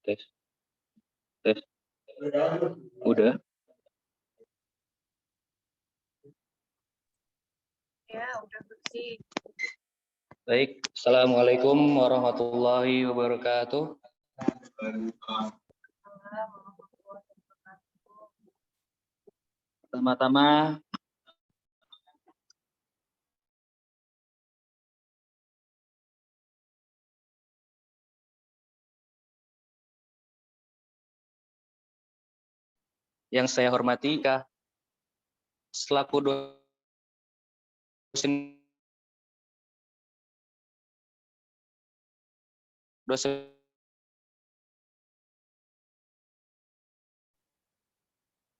Tes. Tes. Udah. Ya, udah bersih. Baik, Assalamualaikum warahmatullahi wabarakatuh. Pertama-tama yang saya hormati selaku dosen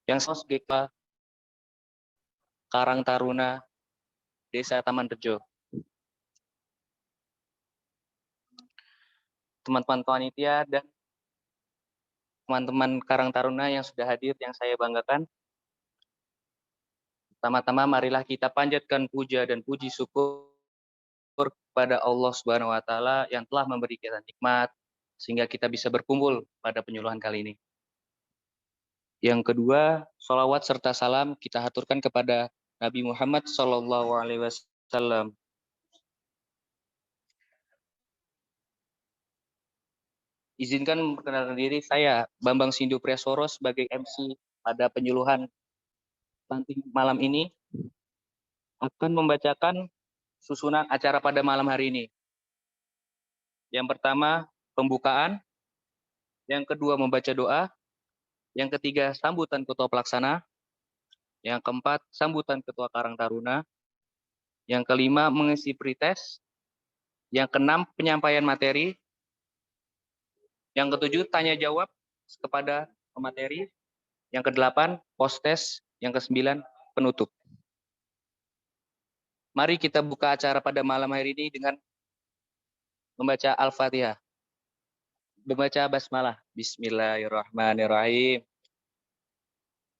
yang sebagai Karang Taruna Desa Taman Rejo. Teman-teman panitia dan teman-teman Karang Taruna yang sudah hadir yang saya banggakan. Pertama-tama marilah kita panjatkan puja dan puji syukur kepada Allah Subhanahu wa taala yang telah memberi kita nikmat sehingga kita bisa berkumpul pada penyuluhan kali ini. Yang kedua, sholawat serta salam kita haturkan kepada Nabi Muhammad SAW. Izinkan memperkenalkan diri, saya Bambang Sindu Priasoro sebagai MC pada penyuluhan malam ini akan membacakan susunan acara pada malam hari ini. Yang pertama, pembukaan. Yang kedua, membaca doa. Yang ketiga, sambutan ketua pelaksana. Yang keempat, sambutan ketua Karang Taruna. Yang kelima, mengisi pretest. Yang keenam, penyampaian materi. Yang ketujuh, tanya jawab kepada pemateri. Yang kedelapan, post-test. Yang kesembilan, penutup. Mari kita buka acara pada malam hari ini dengan membaca Al-Fatihah. Membaca basmalah. Bismillahirrahmanirrahim.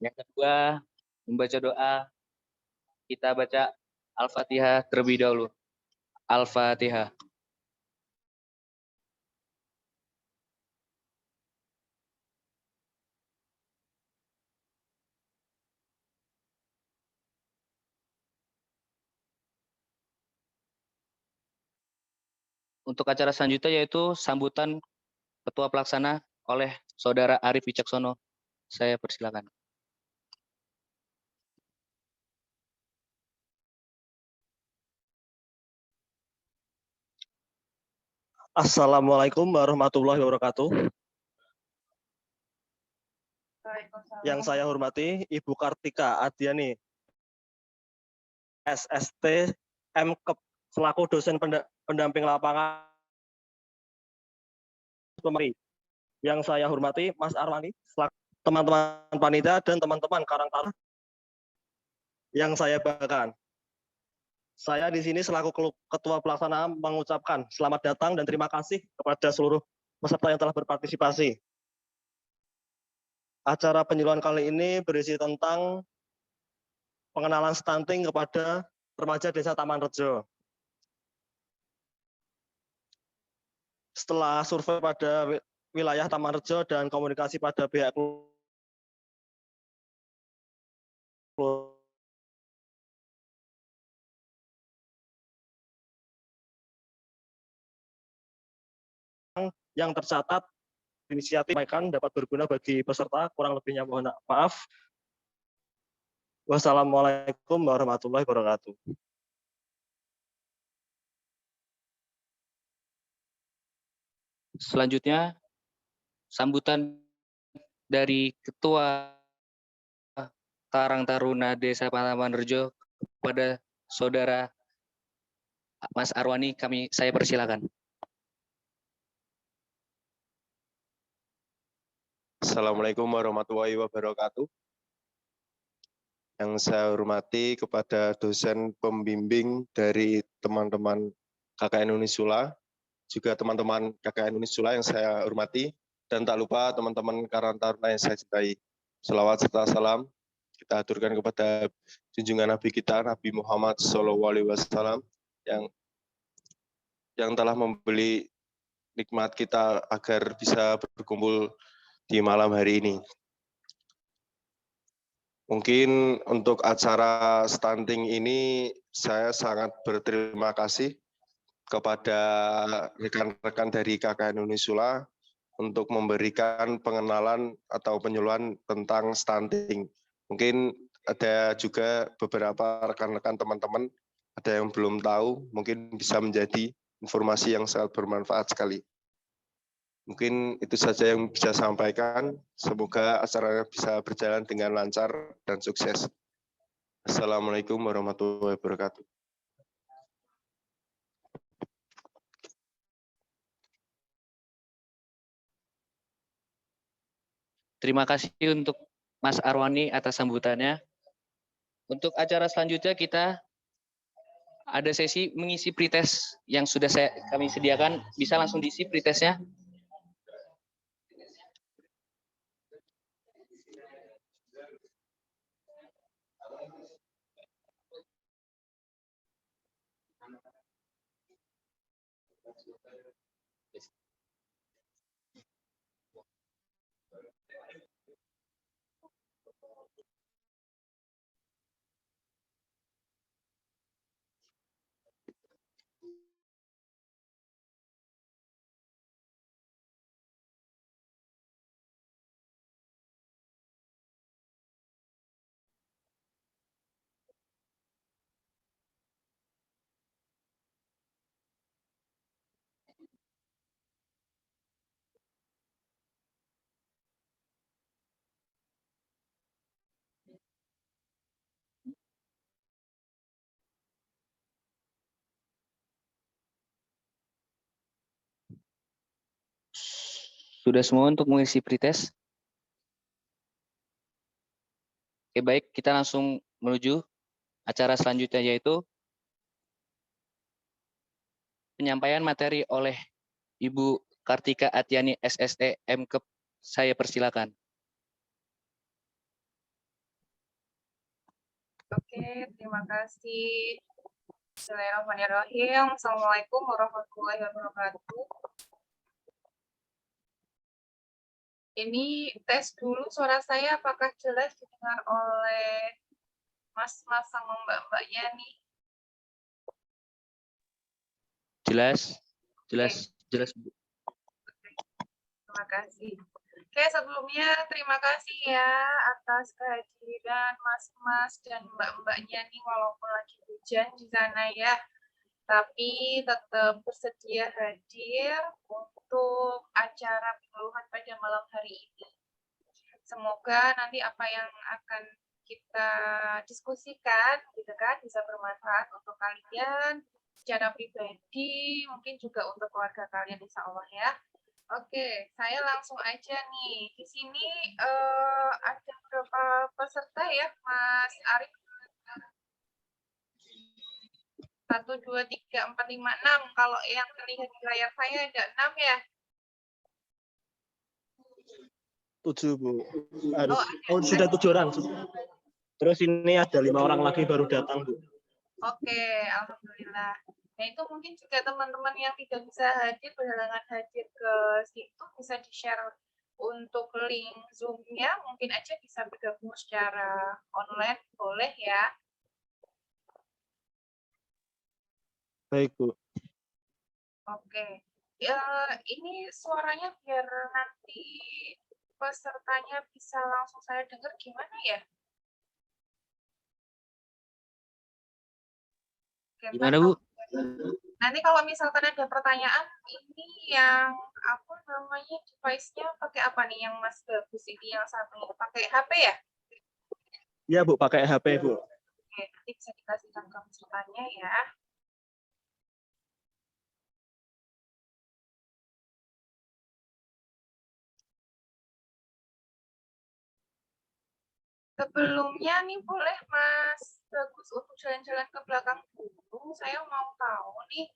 Yang kedua, membaca doa. Kita baca Al-Fatihah terlebih dahulu. Al-Fatihah. Untuk acara selanjutnya yaitu sambutan Ketua Pelaksana oleh Saudara Arif Wicaksono. Saya persilakan. Assalamualaikum warahmatullahi wabarakatuh. Yang saya hormati Ibu Kartika Adiani, SST MKEP, selaku dosen pendamping lapangan Pemeri. Yang saya hormati Mas Arwani, selaku teman-teman panitia dan teman-teman Karang Taruna yang saya banggakan. Saya di sini selaku Ketua Pelaksana mengucapkan selamat datang dan terima kasih kepada seluruh peserta yang telah berpartisipasi. Acara penyuluhan kali ini berisi tentang pengenalan stunting kepada remaja Desa Taman Rejo. setelah survei pada wilayah Tamanrejo dan komunikasi pada pihak yang tercatat inisiatif mereka dapat berguna bagi peserta. Kurang lebihnya mohon maaf. Wassalamualaikum warahmatullahi wabarakatuh. Selanjutnya, sambutan dari Ketua Karang Taruna Desa Tamanrejo kepada Saudara Mas Arwani, saya persilakan. Assalamualaikum warahmatullahi wabarakatuh. Yang saya hormati kepada dosen pembimbing dari teman-teman KKN Unisula, juga teman-teman KKN Unisula yang saya hormati, dan tak lupa teman-teman Karang Taruna yang saya cintai. Selawat serta salam kita aturkan kepada junjungan Nabi kita, Nabi Muhammad SAW, yang telah membeli nikmat kita agar bisa berkumpul di malam hari ini. Mungkin untuk acara stunting ini saya sangat berterima kasih kepada rekan-rekan dari KKN Unisula untuk memberikan pengenalan atau penyuluhan tentang stunting. Mungkin ada juga beberapa rekan-rekan teman-teman ada yang belum tahu, mungkin bisa menjadi informasi yang sangat bermanfaat sekali. Mungkin itu saja yang bisa saya sampaikan. Semoga acaranya bisa berjalan dengan lancar dan sukses. Assalamualaikum warahmatullahi wabarakatuh. Terima kasih untuk Mas Arwani atas sambutannya. Untuk acara selanjutnya kita ada sesi mengisi pretest yang sudah kami sediakan. Bisa langsung diisi pretestnya. Sudah semua untuk mengisi pretest? Oke, baik, kita langsung menuju acara selanjutnya, yaitu penyampaian materi oleh Ibu Kartika Atiani SSE MKep. Saya persilakan. Oke, terima kasih. Bismillahirrahmanirrahim. Assalamualaikum warahmatullahi wabarakatuh. Ini tes dulu suara saya apakah jelas didengar oleh mas-mas sama mbak-mbaknya nih? Jelas, jelas, Bu. Terima kasih. Oke, sebelumnya terima kasih ya atas kehadiran mas-mas dan mbak-mbaknya nih, walaupun lagi hujan di sana ya, tapi tetap bersedia hadir untuk acara penyuluhan pada malam hari ini. Semoga nanti apa yang akan kita diskusikan gitu kan bisa bermanfaat untuk kalian secara pribadi, mungkin juga untuk keluarga kalian insya Allah ya. Oke, saya langsung aja nih. Di sini ada berapa peserta ya, Mas Arif? 1, 2, 3, 4, 5, 6. Kalau yang terlihat di layar saya ada 6 ya? 7, Bu. Sudah 7 orang. Terus ini ada 5 orang lagi baru datang, Bu. Oke, alhamdulillah. Nah, itu mungkin juga teman-teman yang tidak bisa hadir, berhalangan hadir ke situ, bisa di-share untuk link Zoom-nya, mungkin aja bisa bergabung secara online, boleh ya. Baik, Bu. Oke. Ini suaranya biar nanti pesertanya bisa langsung saya dengar gimana ya? Oke, Gimana, Bu? nanti kalau misalkan ada pertanyaan, ini yang apa namanya device-nya pakai apa nih yang Mas Bagus ini yang satu pakai HP ya? Iya, Bu, pakai HP, Bu. Oke, nanti bisa dikasih tanggal pesertanya ya. Sebelumnya nih boleh Mas Bagus untuk jalan-jalan ke belakang dulu. Saya mau tahu nih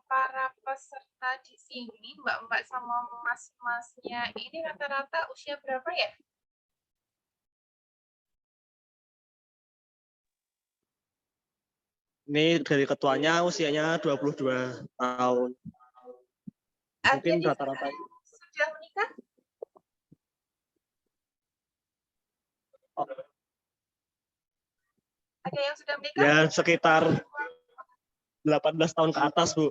para peserta di sini, Mbak-mbak sama Mas-masnya ini rata-rata usia berapa ya? Ini dari ketuanya usianya 22 tahun. Ada Mungkin di rata-rata. sudah menikah? Oh, Ada yang sudah menikah? ya sekitar 18 tahun ke atas, Bu.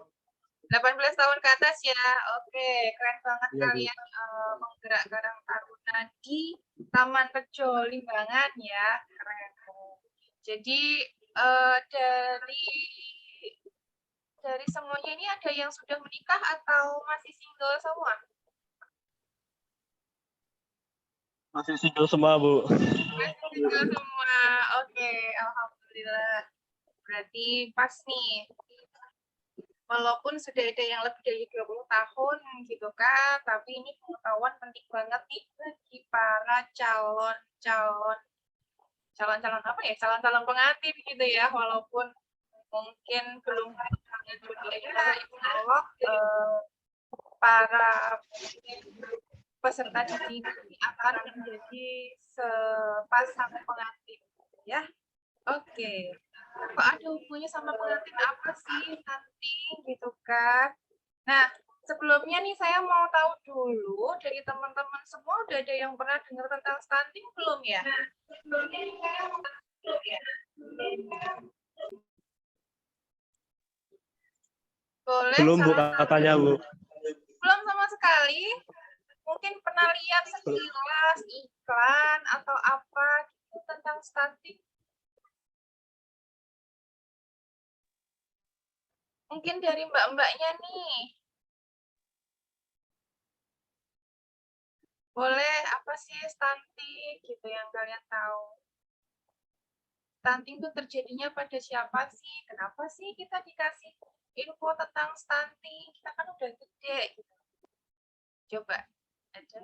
18 tahun ke atas ya. Oke, keren banget Iya, Bu. kalian menggerak Karang Taruna di Taman Rejo Limbangan ya. Keren. Jadi dari semuanya ini ada yang sudah menikah atau masih single semua? Masih single semua, Bu. Masih single semua. Oke, alhamdulillah. Berarti pas nih. Walaupun sudah ada yang lebih dari 20 tahun gitu kan, tapi ini pengetahuan penting banget nih bagi para calon-calon apa ya? Calon-calon pengantin gitu ya, walaupun mungkin belum ya, insya Allah para peserta di sini akan menjadi sepasang pengantin ya. Oke. Kok ada hubungannya sama pengantin apa sih nanti gitu kan? Nah, sebelumnya nih saya mau tahu dulu dari teman-teman semua udah ada yang pernah dengar tentang stunting belum ya? Boleh Belum, Bu, salah katanya, Bu. belum sama sekali. Mungkin pernah lihat sekilas iklan atau apa gitu tentang stunting. Mungkin dari mbak-mbaknya nih. Boleh apa sih stunting gitu yang kalian tahu? Stunting itu terjadinya pada siapa sih? Kenapa sih kita dikasih info tentang stunting? Kita kan udah gede gitu. Coba ada.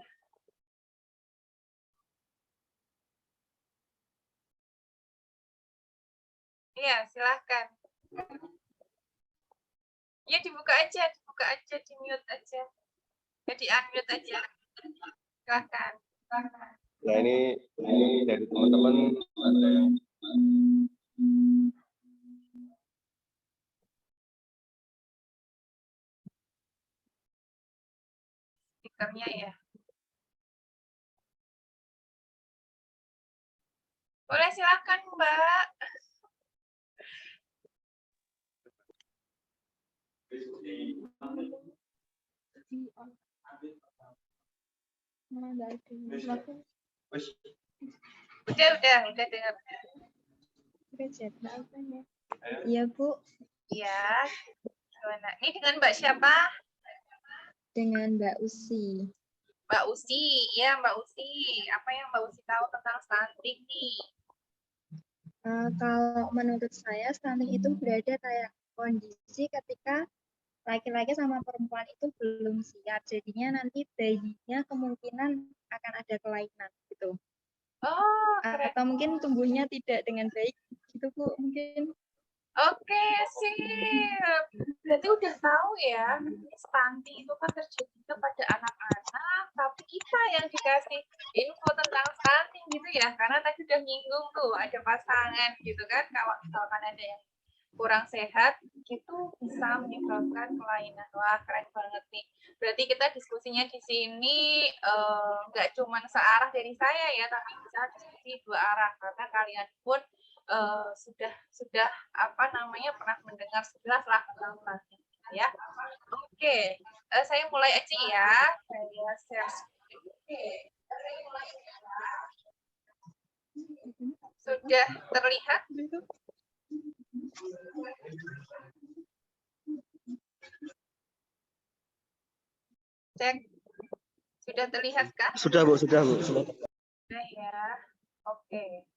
Iya, silahkan. Ya dibuka aja, di mute aja. Jadi unmute aja. Silahkan. Nah, ini dari teman-teman ada yang Stikernya ya. Boleh silahkan Mbak. Udah dengar. Iya, Bu. Iya. Gimana? Ini dengan Mbak siapa? Dengan Mbak Usi. Mbak Usi. Ya, Mbak Usi. Apa yang Mbak Usi tahu tentang stunting nih? Kalau menurut saya, stunting itu berada kayak kondisi ketika laki-laki sama perempuan itu belum siap. Jadinya nanti bayinya kemungkinan akan ada kelainan gitu. Oh, keren. Atau mungkin tumbuhnya tidak dengan baik gitu, Bu, mungkin. Oke, sip. Berarti udah tahu ya, stunting itu kan terjadi kepada anak-anak, tapi kita yang dikasih info tentang stunting gitu ya, karena tadi udah nyinggung tuh, ada pasangan gitu kan, kalau misalkan ada yang kurang sehat itu bisa menyebabkan kelainan. Wah, keren banget nih. Berarti kita diskusinya di sini nggak cuma searah dari saya ya, tapi bisa diskusi dua arah karena kalian pun sudah apa namanya pernah mendengar sejelas lah tentang stunting ya. Oke, saya mulai aja ya. Saya share screen. Oke, saya mulai aja. Sudah terlihat? Cek. Sudah terlihat kan? Sudah, Bu. Sudah. Sudah ya. Oke.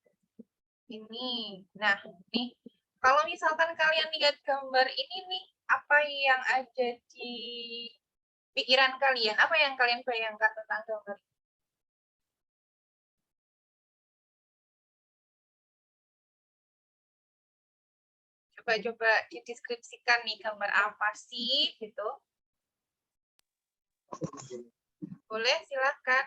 Ini. Nah, nih. Kalau misalkan kalian lihat gambar ini nih, apa yang ada di pikiran kalian? Apa yang kalian bayangkan tentang gambar ini? Coba-coba dideskripsikan nih gambar apa sih gitu. Boleh, silakan.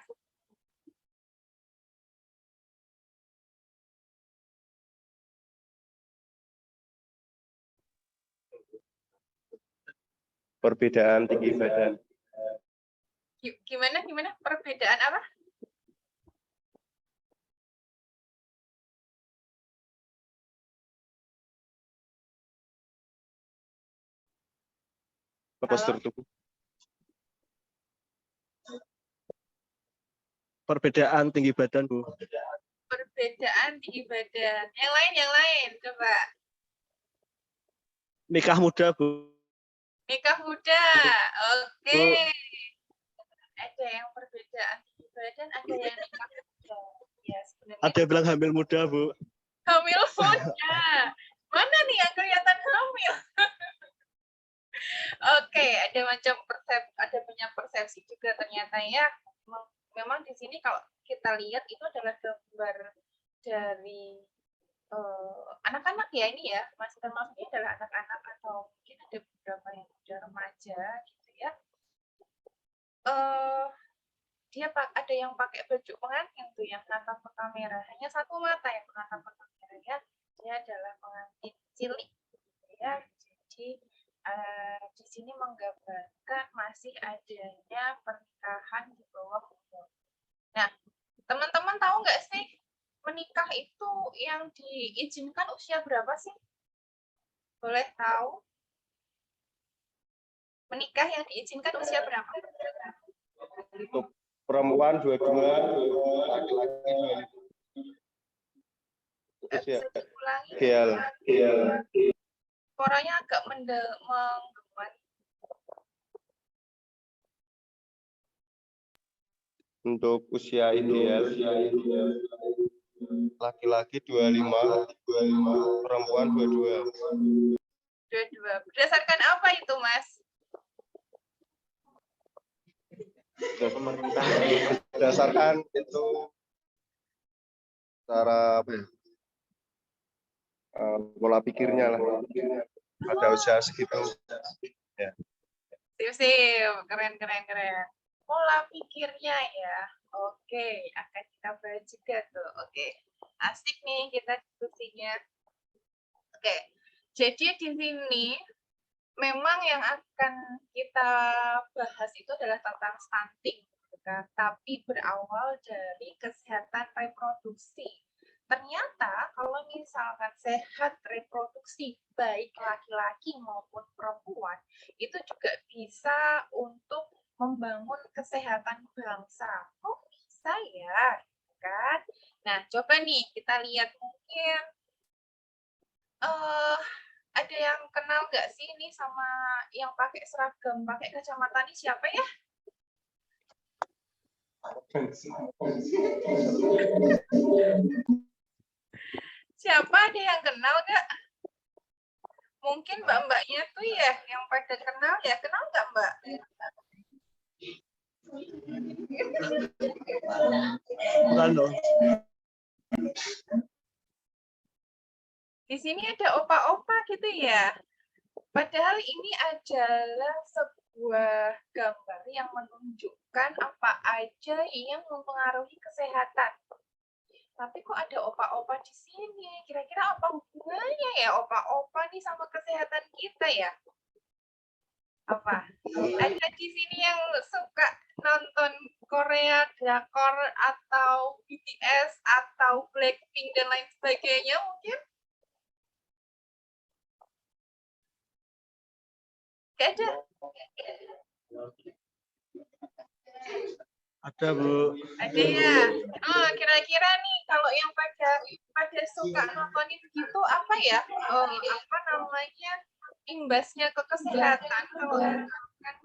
Perbedaan tinggi badan. Gimana perbedaan apa? Postur tubuh. Perbedaan tinggi badan, Bu. Perbedaan tinggi badan. Yang lain, coba. Nikah muda, Bu. Nikah muda. Oke. Ada yang perbedaan tinggi badan, ada yang nikah muda. Ya, sebenarnya Ada yang bilang hamil muda, Bu. hamil muda. Mana nih yang kelihatan hamil? Oke, ada banyak persepsi juga ternyata ya. Memang di sini kalau kita lihat itu adalah gambar dari anak-anak ya ini ya, masih termasuknya adalah anak-anak atau mungkin ada beberapa yang sudah remaja gitu ya. Dia ada yang pakai baju pengantin tuh yang menatap ke kamera, hanya satu mata yang menatap ke kamera ya. Dia adalah pengantin cilik gitu ya. Jadi di sini menggambarkan masih adanya pernikahan di bawah umur. Nah, teman-teman tahu nggak sih menikah itu yang diizinkan usia berapa sih? Boleh tahu? Menikah yang diizinkan usia berapa? Untuk perempuan 22, laki-laki 25. Usia Bisa diulangi? ideal. Suaranya agak menggema. Untuk usia ideal laki-laki 25, perempuan 22. 22. Berdasarkan apa itu, Mas? Berdasarkan itu cara apa ya? Pola pikirnya lah. Pada usia segitu. Ya. Sip, keren. Pola pikirnya ya. Oke, akan kita bahas juga tuh. Oke, asik nih kita diskusinya. Oke, jadi di sini memang yang akan kita bahas itu adalah tentang stunting, tapi berawal dari kesehatan reproduksi. Ternyata kalau misalkan sehat reproduksi baik laki-laki maupun perempuan itu juga bisa untuk membangun kesehatan bangsa. Oh bisa ya, kan? Nah coba nih kita lihat mungkin ada yang kenal nggak sih ini sama yang pakai seragam pakai kacamata ini siapa ya? Siapa, ada yang kenal nggak? Mungkin mbak-mbaknya tuh ya yang pada kenal ya. Kenal nggak mbak? Bukan loh. Di sini ada opa-opa gitu ya. Padahal ini adalah sebuah gambar yang menunjukkan apa aja yang mempengaruhi kesehatan. Tapi kok ada opa-opa di sini? Kira-kira apa hubungannya ya opa-opa nih nih sama kesehatan kita ya? Apa? Ada di sini yang suka nonton Korea, drakor, atau BTS, atau Blackpink, dan lain sebagainya mungkin? Gak ada? Ada, Bu. Ada ya? Kira-kira nih, kalau yang pada suka nontonin gitu, apa ya? Apa namanya? Imbasnya ke kesehatan kalau misalkan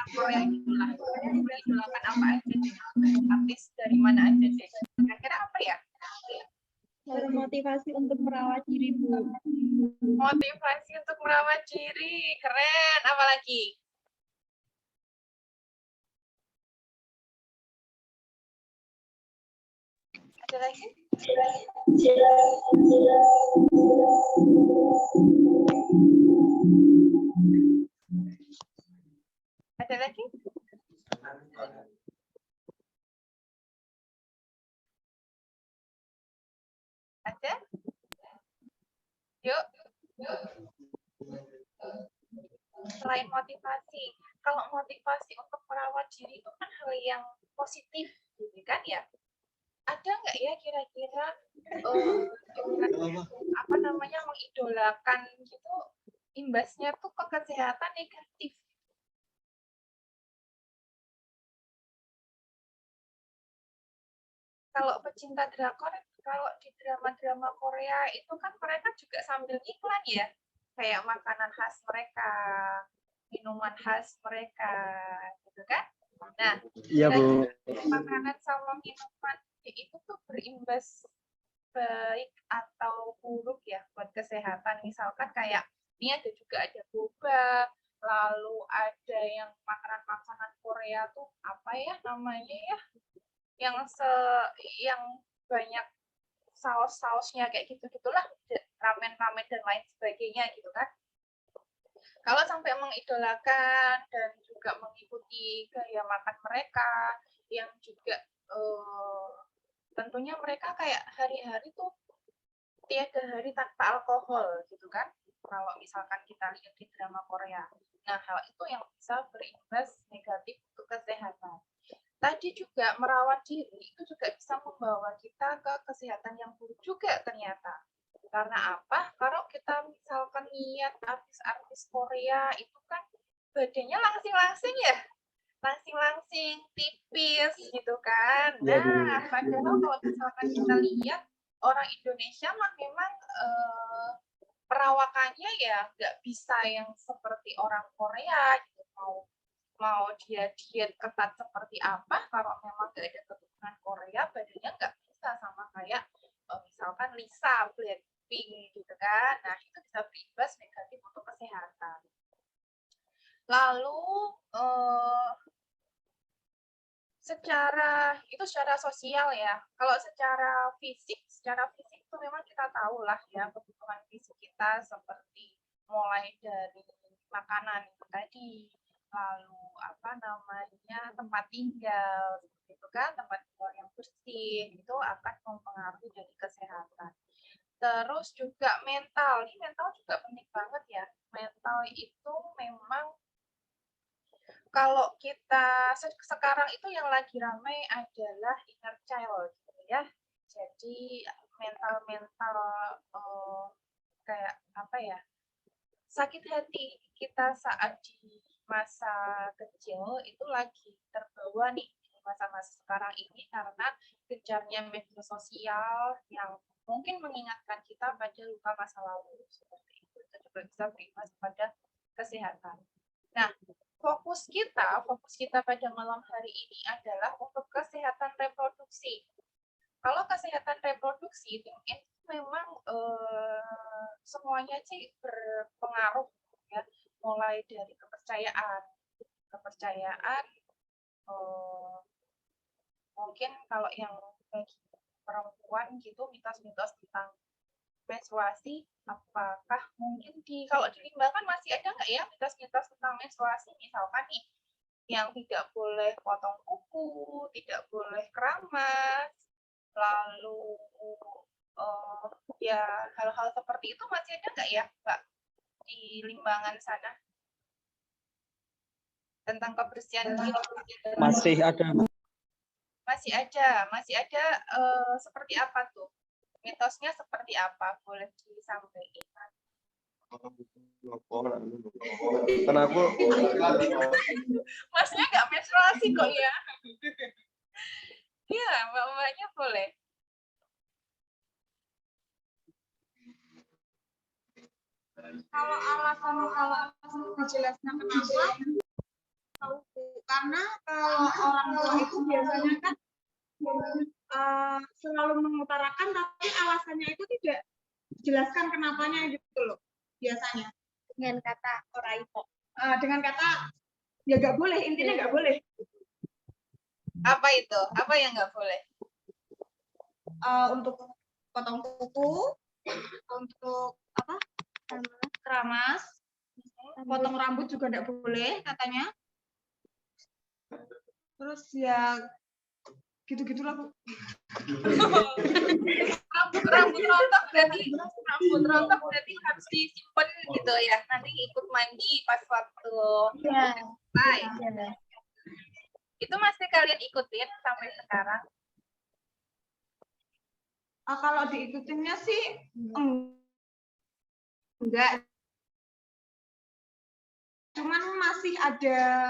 Korea itulah mengidolakan apa aja deh, artis dari mana aja deh, kira-kira apa ya? Termotivasi untuk merawat diri, Bu. Motivasi untuk merawat diri, keren. Apalagi? Ada lagi? Ada lagi? Ada? Yuk. Selain motivasi, kalau motivasi untuk merawat diri itu kan hal yang positif, gitu kan ya? Ada nggak ya kira-kira apa namanya mengidolakan gitu imbasnya tuh ke kesehatan negatif? Kalau pecinta drakor, kalau di drama-drama Korea itu kan mereka juga sambil iklan ya, kayak makanan khas mereka, minuman khas mereka, gitu kan? Nah, Iya, Bu. makanan sama minuman itu tuh berimbas baik atau buruk ya buat kesehatan. Misalkan kayak ini ada boba, lalu ada yang makanan-makanan Korea tuh apa ya namanya ya? Yang banyak saus-sausnya kayak gitu-gitulah, ramen-ramen dan lain sebagainya gitu kan. Kalau sampai mengidolakan dan juga mengikuti gaya makan mereka yang juga tentunya mereka kayak hari-hari tuh tiada hari tanpa alkohol gitu kan. Kalau misalkan kita lihat di drama Korea. Nah, hal itu yang bisa berimbas negatif untuk kesehatan. Tadi juga merawat diri itu juga bisa membawa kita ke kesehatan yang buruk juga ternyata. Karena apa? Kalau kita misalkan lihat artis-artis Korea itu kan badannya langsing-langsing ya, langsing-langsing, tipis gitu kan. Nah, padahal kalau misalkan kita lihat orang Indonesia mah memang perawakannya ya nggak bisa yang seperti orang Korea gitu. Mau dia diet ketat seperti apa, kalau memang nggak ada keturunan Korea, badannya nggak bisa sama kayak misalkan Lisa, Blackpink gitu kan. Nah, itu bisa berimbas negatif untuk kesehatan. Lalu secara sosial ya. Kalau secara fisik itu memang kita tahu lah ya kebutuhan fisik kita seperti mulai dari makanan itu tadi, lalu apa namanya tempat tinggal gitu kan, tempat tinggal yang bersih itu akan mempengaruhi dari kesehatan. Terus juga mental, ini mental juga penting banget ya. Mental itu memang kalau kita sekarang itu yang lagi ramai adalah inner child gitu ya. Jadi mental-mental kayak apa ya? Sakit hati kita saat di masa kecil itu lagi terbawa nih di masa-masa sekarang ini karena gencarnya media sosial yang mungkin mengingatkan kita pada luka masa lalu seperti itu juga bisa berimbas pada kesehatan. Nah, fokus kita pada malam hari ini adalah untuk kesehatan reproduksi. Kalau kesehatan reproduksi itu memang semuanya sih berpengaruh ya, mulai dari kepercayaan mungkin kalau yang bagi perempuan gitu mitos-mitos tentang menstruasi, apakah mungkin kalau di Limba kan masih ada nggak ya mitos-mitos tentang menstruasi, misalkan nih yang tidak boleh potong kuku, tidak boleh keramas, lalu Ya, hal-hal seperti itu masih ada nggak ya, Mbak, di Limbangan sana? Tentang kebersihan di Masih ada. masih ada seperti apa tuh? Mitosnya seperti apa? Boleh disampaikan. Kenapa? Masnya nggak menstruasi kok ya? Iya, mbak-mbaknya boleh. Kalau alasan dijelaskan kenapa, tahu karena kalau orang tua itu biasanya kan selalu mengutarakan, tapi alasannya itu tidak dijelaskan kenapanya gitu loh, biasanya. Dengan kata ora iso. Dengan kata ya nggak boleh, intinya nggak boleh. Apa itu? Apa yang nggak boleh? Untuk potong kuku, untuk apa? Keramas, potong rambut juga nggak boleh katanya. Terus ya gitu-gitulah Bu. rambut rontok berarti harus disimpan gitu ya. Nanti ikut mandi pas waktu Ya. selesai. Itu masih kalian ikutin sampai sekarang? Kalau diikutinnya sih enggak. Cuman masih ada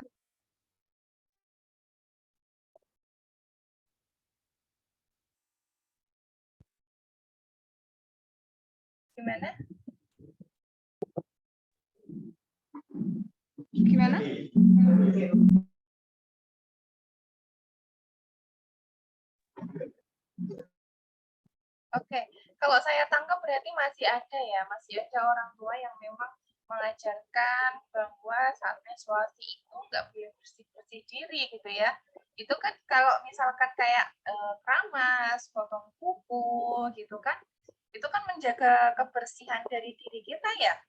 Gimana? gimana? Oke, kalau saya tangkap berarti masih ada orang tua yang memang mengajarkan bahwa saat menstruasi itu nggak boleh bersih-bersih diri gitu ya. Itu kan kalau misalkan kayak keramas, potong kuku gitu kan, itu kan menjaga kebersihan dari diri kita ya.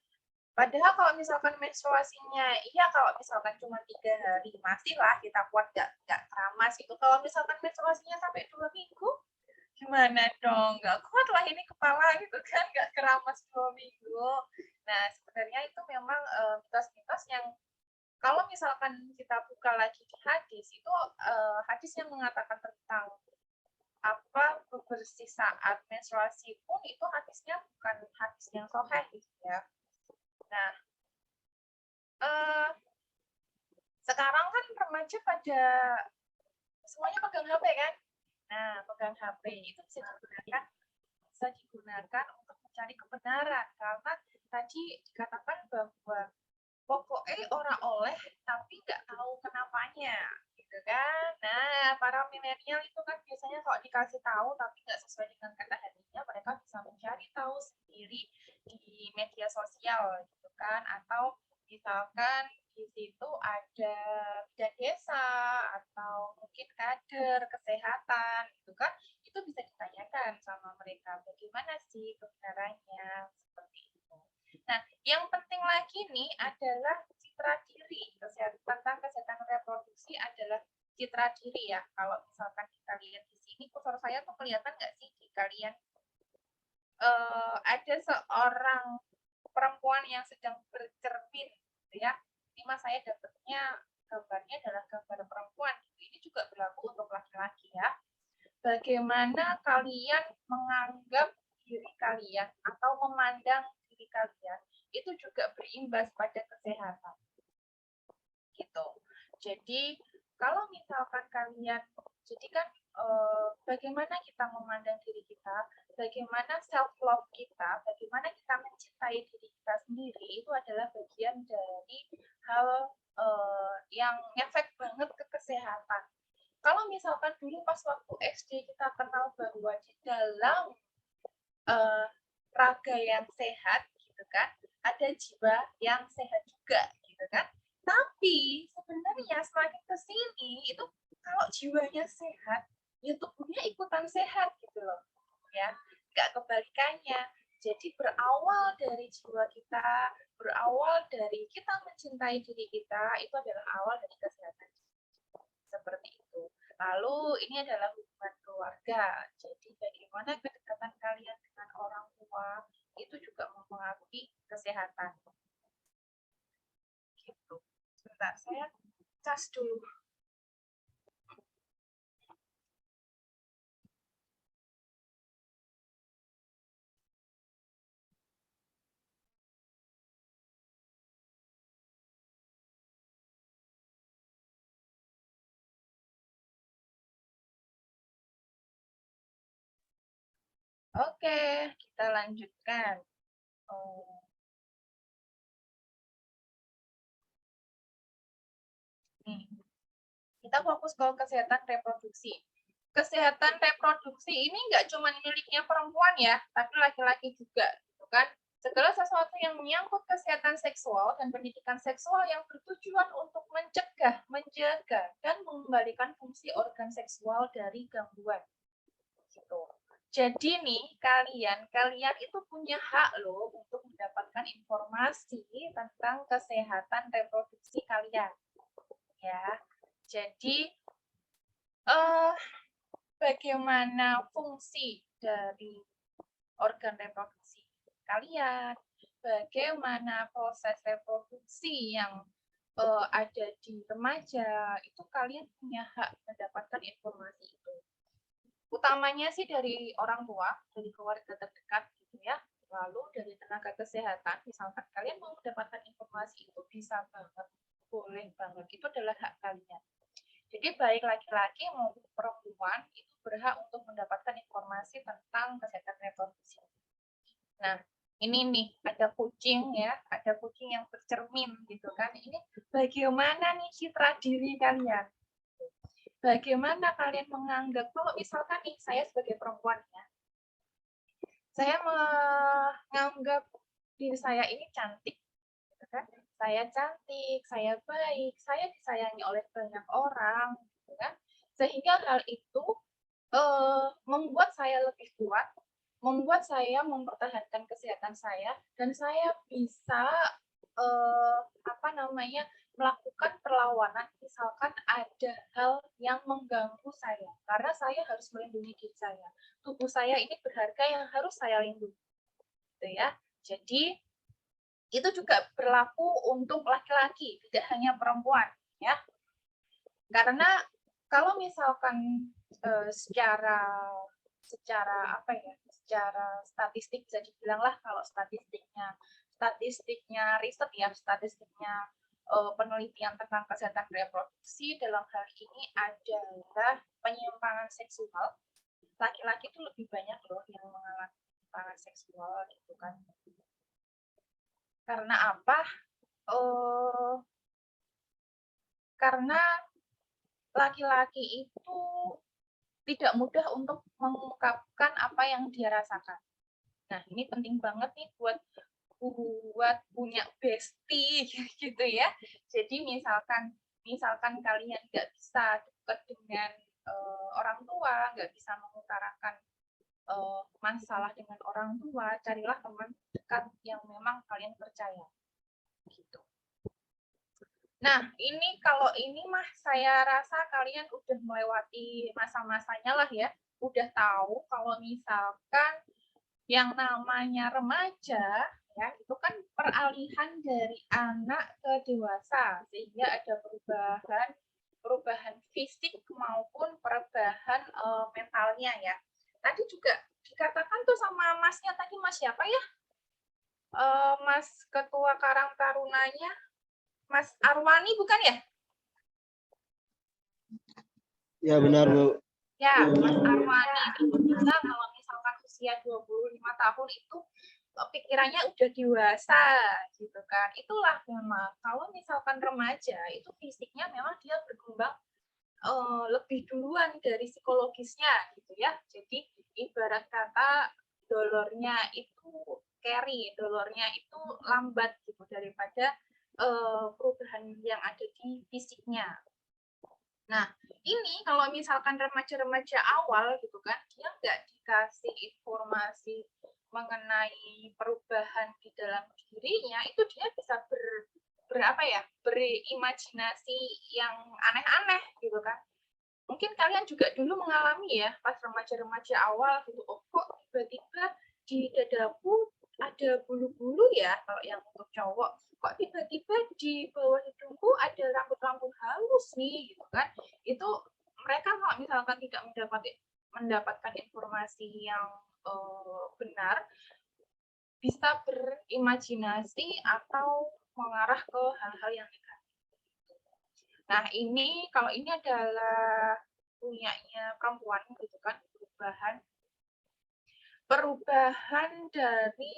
Padahal kalau misalkan menstruasinya, iya kalau misalkan cuma 3 hari, masih lah kita kuat nggak keramas itu. Kalau misalkan menstruasinya sampai 2 minggu, gimana dong? Nggak kuat lah ini kepala gitu kan, nggak keramas 2 minggu. Nah, sebenarnya itu memang mitos-mitos yang kalau misalkan kita buka lagi di hadis, itu hadis yang mengatakan tentang apa bebersih saat menstruasi pun itu hadisnya bukan hadis yang sahih gitu ya. Nah, sekarang kan remaja pada semuanya pegang HP kan? Nah, pegang HP itu bisa digunakan untuk mencari kebenaran karena tadi dikatakan bahwa pokoknya orang oleh tapi nggak tahu kenapanya gitu kan. Nah, para milenial itu kan biasanya kalau dikasih tahu tapi nggak sesuai dengan kata hatinya, mereka bisa mencari tahu sendiri di media sosial gitu kan, atau misalkan di situ ada bidan desa atau mungkin kader kesehatan gitu kan, itu bisa ditanyakan sama mereka bagaimana sih kebenarannya seperti itu. Nah, yang penting lagi nih adalah citra diri. Tentang kesehatan reproduksi adalah citra diri ya. Kalau misalkan kita lihat di sini, kursor saya tuh kelihatan nggak sih di kalian? Ada seorang perempuan yang sedang bercermin, gitu ya. Ini mas saya dapatnya gambarnya adalah gambar perempuan. Ini juga berlaku untuk laki-laki ya. Bagaimana kalian menganggap diri kalian atau memandang diri kalian itu juga berimbas pada kesehatan gitu. Jadi kalau misalkan kalian, jadi kan bagaimana kita memandang diri kita, bagaimana self love kita, bagaimana kita mencintai diri kita sendiri, itu adalah bagian dari hal yang efek banget ke kesehatan. Kalau misalkan dulu pas waktu SD kita kenal bahwa di dalam raga yang sehat gitu kan, ada jiwa yang sehat juga gitu kan. Tapi sebenarnya semakin ke sini itu kalau jiwanya sehat, ya tubuhnya ikutan sehat gitu loh. Ya, nggak kebalikannya. Jadi berawal dari jiwa kita, berawal dari kita mencintai diri kita, itu adalah awal dari kesehatan. Seperti itu. Lalu ini adalah hubungan keluarga. Jadi bagaimana kedekatan kalian dengan orang tua itu juga mempengaruhi kesehatan. Gitu. Sebentar, saya cas dulu. Oke, kita lanjutkan. Nih, kita fokus ke kesehatan reproduksi. Kesehatan reproduksi ini nggak cuma miliknya perempuan ya, tapi laki-laki juga, gitu kan? Segala sesuatu yang menyangkut kesehatan seksual dan pendidikan seksual yang bertujuan untuk mencegah, menjaga, dan mengembalikan fungsi organ seksual dari gangguan. Gitu. Jadi nih, kalian itu punya hak loh untuk mendapatkan informasi tentang kesehatan reproduksi kalian. Ya. Jadi bagaimana fungsi dari organ reproduksi kalian, bagaimana proses reproduksi yang ada di remaja, itu kalian punya hak mendapatkan informasi itu. Utamanya sih dari orang tua, dari keluarga terdekat gitu ya. Lalu dari tenaga kesehatan, misalkan kalian mau mendapatkan informasi itu bisa banget, boleh banget, itu adalah hak kalian. Jadi baik laki-laki maupun perempuan itu berhak untuk mendapatkan informasi tentang kesehatan reproduksi. Nah, ini nih ada kucing ya, ada kucing yang bercermin gitu kan. Ini bagaimana nih citra diri kalian? Bagaimana kalian menganggap, kalau misalkan nih saya sebagai perempuan ya, saya menganggap diri saya ini cantik, gitu kan? Saya cantik, saya baik, saya disayangi oleh banyak orang, gitu kan? Sehingga hal itu membuat saya lebih kuat, membuat saya mempertahankan kesehatan saya, dan saya bisa melakukan perlawanan misalkan ada hal yang mengganggu saya, karena saya harus melindungi diri saya. Tubuh saya ini berharga yang harus saya lindungi, gitu ya. Jadi itu juga berlaku untuk laki-laki, tidak hanya perempuan, ya. Karena kalau misalkan secara statistik bisa dibilang lah, kalau statistiknya riset ya, statistiknya penelitian tentang kesehatan reproduksi dalam hal ini adalah penyimpangan seksual. Laki-laki itu lebih banyak loh yang mengalami penyimpangan seksual gitu kan. Karena apa? Karena laki-laki itu tidak mudah untuk mengungkapkan apa yang dia rasakan. Nah, ini penting banget nih buat punya bestie gitu ya. Jadi misalkan kalian nggak bisa dekat dengan orang tua, nggak bisa mengutarakan masalah dengan orang tua, carilah teman dekat yang memang kalian percaya. Gitu. Nah, kalau ini mah saya rasa kalian udah melewati masa-masanya lah ya. Udah tahu kalau misalkan yang namanya remaja ya, itu kan peralihan dari anak ke dewasa, sehingga ada perubahan fisik maupun perubahan mentalnya ya. Tadi juga dikatakan tuh sama masnya tadi, mas siapa ya? Mas Ketua Karang Tarunanya, Mas Arwani bukan ya? Ya benar, Bu. Ya, Mas Arwani itu bisa kalau misalkan usia 25 tahun itu pikirannya udah dewasa gitu kan. Itulah memang kalau misalkan remaja itu fisiknya memang dia berkembang lebih duluan dari psikologisnya gitu ya. Jadi ibarat kata dolornya itu dolornya itu lambat gitu daripada perubahan yang ada di fisiknya. Nah, ini kalau misalkan remaja-remaja awal gitu kan, dia nggak dikasih informasi mengenai perubahan di dalam dirinya, itu dia bisa berimajinasi yang aneh-aneh gitu kan. mungkin kalian juga dulu mengalami ya pas remaja-remaja awal gitu, oh kok tiba-tiba di dadaku ada bulu-bulu ya kalau yang untuk cowok, kok tiba-tiba di bawah hidungku ada rambut-rambut halus nih gitu kan. Itu mereka kalau misalkan tidak mendapatkan informasi yang benar, bisa berimajinasi atau mengarah ke hal-hal yang negatif. Nah, ini kalau ini adalah punyanya perempuan gitu kan, perubahan dari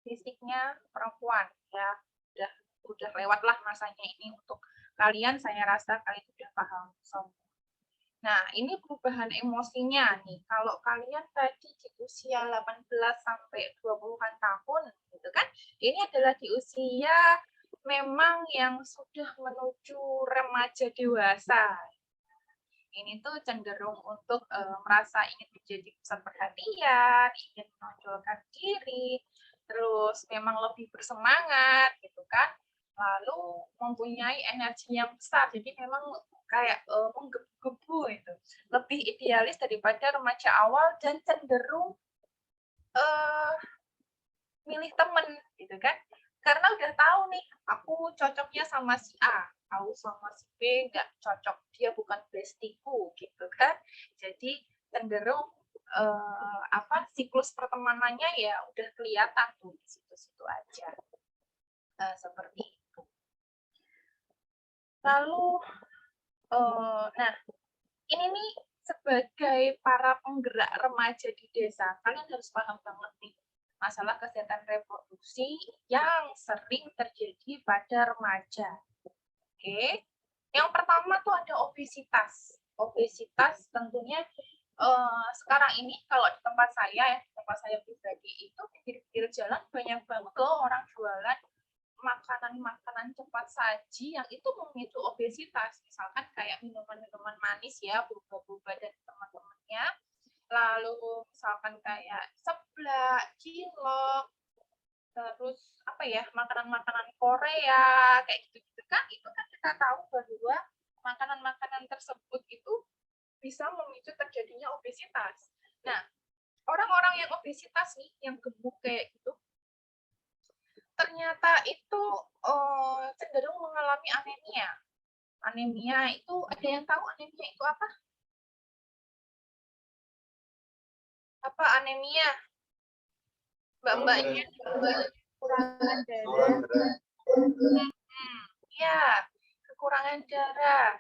fisiknya perempuan ya. Udah lewatlah masanya ini untuk kalian, saya rasa kalian sudah paham semua. Nah, ini perubahan emosinya nih. Kalau kalian tadi di usia 18 sampai 20-an tahun gitu kan, ini adalah di usia memang yang sudah menuju remaja dewasa. Ini tuh cenderung untuk merasa ingin menjadi pusat perhatian, ingin menonjolkan diri, terus memang lebih bersemangat gitu kan, lalu mempunyai energi yang besar, jadi memang kayak menggebu-gebu itu, lebih idealis daripada remaja awal dan cenderung milih temen gitu kan, karena udah tahu nih aku cocoknya sama si A, tahu sama si B nggak cocok, dia bukan bestiku gitu kan. Jadi cenderung siklus pertemanannya ya udah kelihatan tuh di situ-situ aja. Seperti itu. Lalu nah ini nih sebagai para penggerak remaja di desa, kalian harus paham banget nih masalah kesehatan reproduksi yang sering terjadi pada remaja. Oke, yang pertama tuh ada obesitas. Obesitas tentunya sekarang ini kalau di tempat saya pribadi itu pinggir-pinggir jalan banyak banget loh orang jualan makanan-makanan cepat saji yang itu memicu obesitas. Misalkan kayak minuman-minuman manis ya, boba-boba dan teman-temannya. Lalu misalkan kayak seblak, cilok, terus makanan-makanan Korea kayak gitu-gitu kan, itu kan kita tahu bahwa makanan-makanan tersebut itu bisa memicu terjadinya obesitas. Nah, orang-orang yang obesitas nih, yang gemuk kayak gitu, ternyata itu cenderung mengalami anemia. Anemia itu, ada yang tahu anemia itu apa? Apa anemia? Mbak-mbaknya kekurangan darah. Ya, kekurangan darah.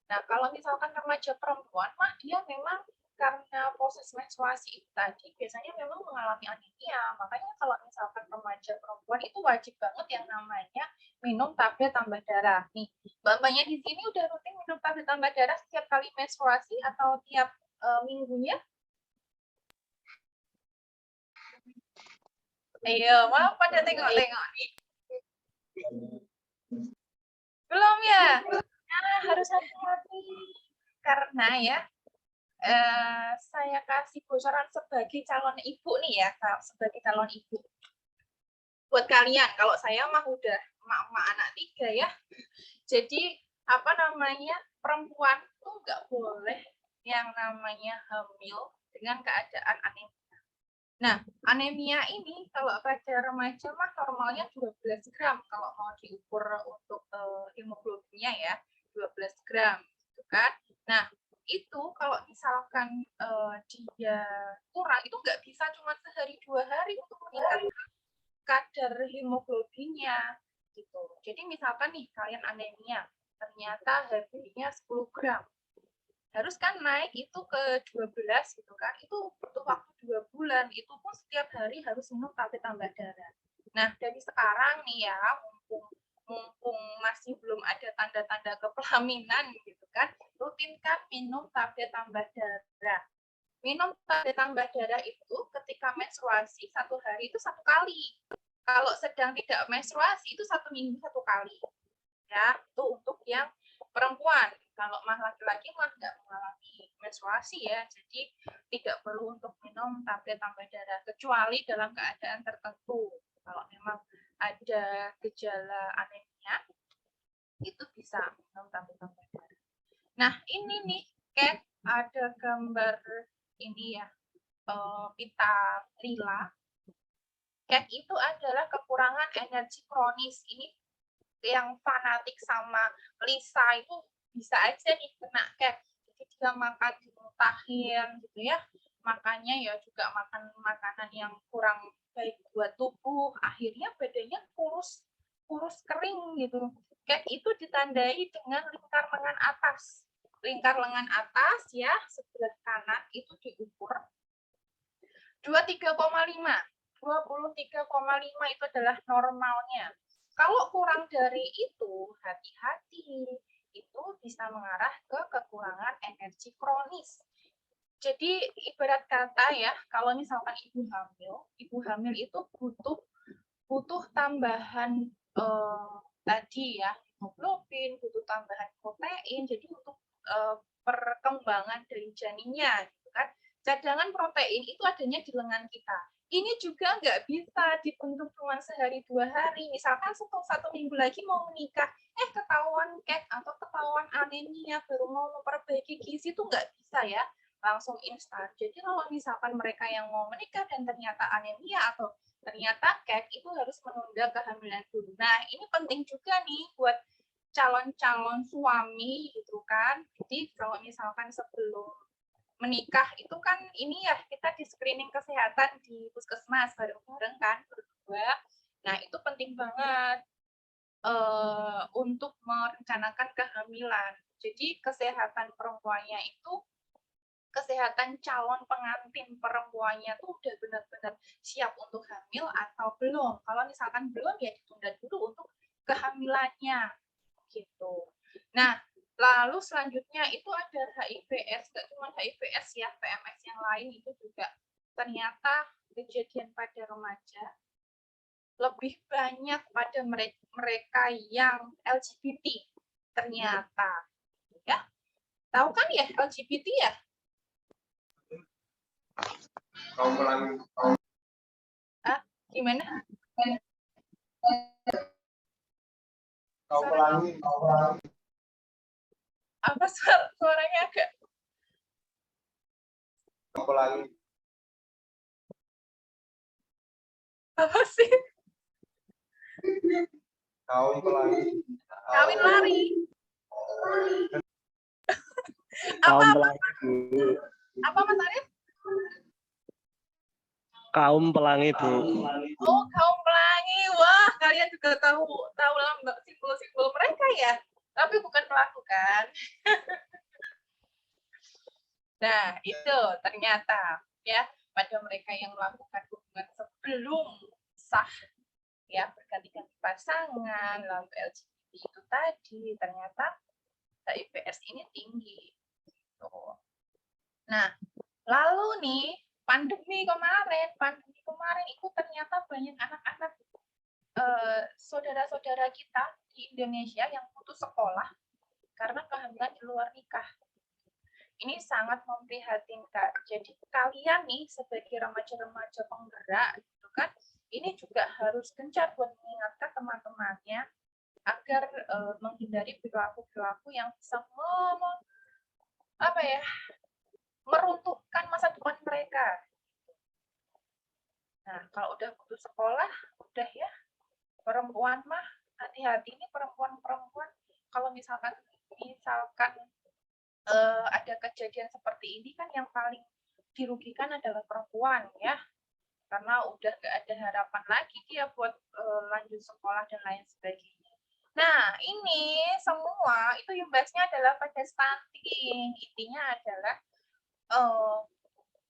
Nah, kalau misalkan remaja perempuan, dia memang karena proses menstruasi itu tadi biasanya memang mengalami anemia. Makanya kalau misalkan remaja perempuan itu wajib banget yang namanya minum tablet tambah darah. Nih, mbak-mbaknya di sini udah rutin minum tablet tambah darah setiap kali menstruasi atau tiap minggunya? Ayo, mau pada tengok-tengok nih. Belum ya? Nah, harus hati-hati. Karena ya, saya kasih bocoran sebagai calon ibu nih ya, sebagai calon ibu. Buat kalian, kalau saya mah udah emak-emak anak 3 ya. Jadi, perempuan tuh nggak boleh yang namanya hamil dengan keadaan anemia. Nah, anemia ini kalau pada remaja mah normalnya 12 gram kalau mau diukur untuk hemoglobinnya ya, 12 gram gitu kan. Nah, itu kalau misalkan dia kurang, itu nggak bisa cuma sehari 2 hari untuk meningkatkan kadar hemoglobinnya gitu. Jadi misalkan nih kalian anemia, ternyata HB-nya 10 gram. Harus kan naik itu ke 12 gitu kan, itu butuh waktu 2 bulan, itu pun setiap hari harus minum tablet tambah darah. Nah, dari sekarang nih ya, mumpung masih belum ada tanda-tanda kepelaminan gitu kan, rutinkan minum tablet tambah darah. Minum tablet tambah darah itu ketika menstruasi 1 hari itu 1 kali. Kalau sedang tidak menstruasi itu 1 minggu 1 kali. Ya, itu untuk yang perempuan. Kalau laki-laki mah nggak mengalami menstruasi ya, jadi tidak perlu untuk minum tablet tambah darah, kecuali dalam keadaan tertentu. Kalau memang ada gejala anemia, itu bisa minum tablet tambah darah. Nah, ini nih, Kat, ada gambar ini ya, pita lila. Kat itu adalah kekurangan energi kronis. Ini yang fanatik sama Lisa itu bisa aja nih kena Kat. Jadi dia makan dimutahin gitu ya. Makannya ya juga makan makanan yang kurang baik buat tubuh. Akhirnya badannya kurus kering gitu. Kat itu ditandai dengan lingkar lengan atas. Lingkar lengan atas ya sebelah kanan itu diukur 23,5. 23,5 itu adalah normalnya. Kalau kurang dari itu, hati-hati. Itu bisa mengarah ke kekurangan energi kronis. Jadi ibarat kata ya, kalau misalkan ibu hamil itu butuh tambahan tadi ya, hemoglobin, butuh tambahan protein. Jadi untuk perkembangan dari janinnya, gitu kan. Cadangan protein itu adanya di lengan kita. Ini juga nggak bisa dibentuk cuma sehari 2 hari. Misalkan setelah 1 minggu lagi mau menikah, ketahuan Kat atau ketahuan anemia, baru mau memperbaiki gizi itu nggak bisa ya, langsung instan. Jadi kalau misalkan mereka yang mau menikah dan ternyata anemia atau ternyata Kat itu harus menunda kehamilan dulu. Nah, ini penting juga nih buat calon-calon suami gitu kan. Jadi kalau misalkan sebelum menikah itu kan ini ya kita di screening kesehatan di puskesmas bareng-bareng kan berdua. Nah, itu penting banget untuk merencanakan kehamilan. Jadi kesehatan perempuannya itu kesehatan calon pengantin perempuannya tuh udah benar-benar siap untuk hamil atau belum. Kalau misalkan belum ya ditunda dulu untuk kehamilannya gitu. Nah, lalu selanjutnya itu ada HIV/AIDS, nggak cuma HIV/AIDS ya, PMS yang lain itu juga ternyata kejadian pada remaja lebih banyak pada mereka yang LGBT ternyata ya. Tahu kan ya LGBT ya? Gimana? Apa suaranya agak apa sih? Kawin lari. Apa Mas Arif? Kaum pelangi, Bu. Oh, kaum pelangi. Wah, kalian juga tahu lambang simbol-simbol mereka ya. Tapi bukan pelaku kan? Nah, itu ternyata ya pada mereka yang melakukan hubungan sebelum sah ya berganti-ganti pasangan lalu LGBT itu tadi ternyata HIV/AIDS ini tinggi. Tuh. Nah, lalu nih pandemi kemarin itu ternyata banyak anak-anak saudara-saudara kita di Indonesia yang putus sekolah karena kehamilan di luar nikah. Ini sangat memprihatinkan. Jadi kalian nih sebagai remaja-remaja penggerak gitu kan, ini juga harus gencar buat mengingatkan teman-temannya agar menghindari perilaku-perilaku yang bisa meruntuhkan masa depan mereka. Nah, kalau udah putus sekolah, udah ya, perempuan mah hati-hati nih perempuan-perempuan. Kalau misalkan ada kejadian seperti ini kan yang paling dirugikan adalah perempuan ya, karena udah gak ada harapan lagi dia buat lanjut sekolah dan lain sebagainya. Nah, ini semua itu imbasnya adalah pada stunting. Intinya adalah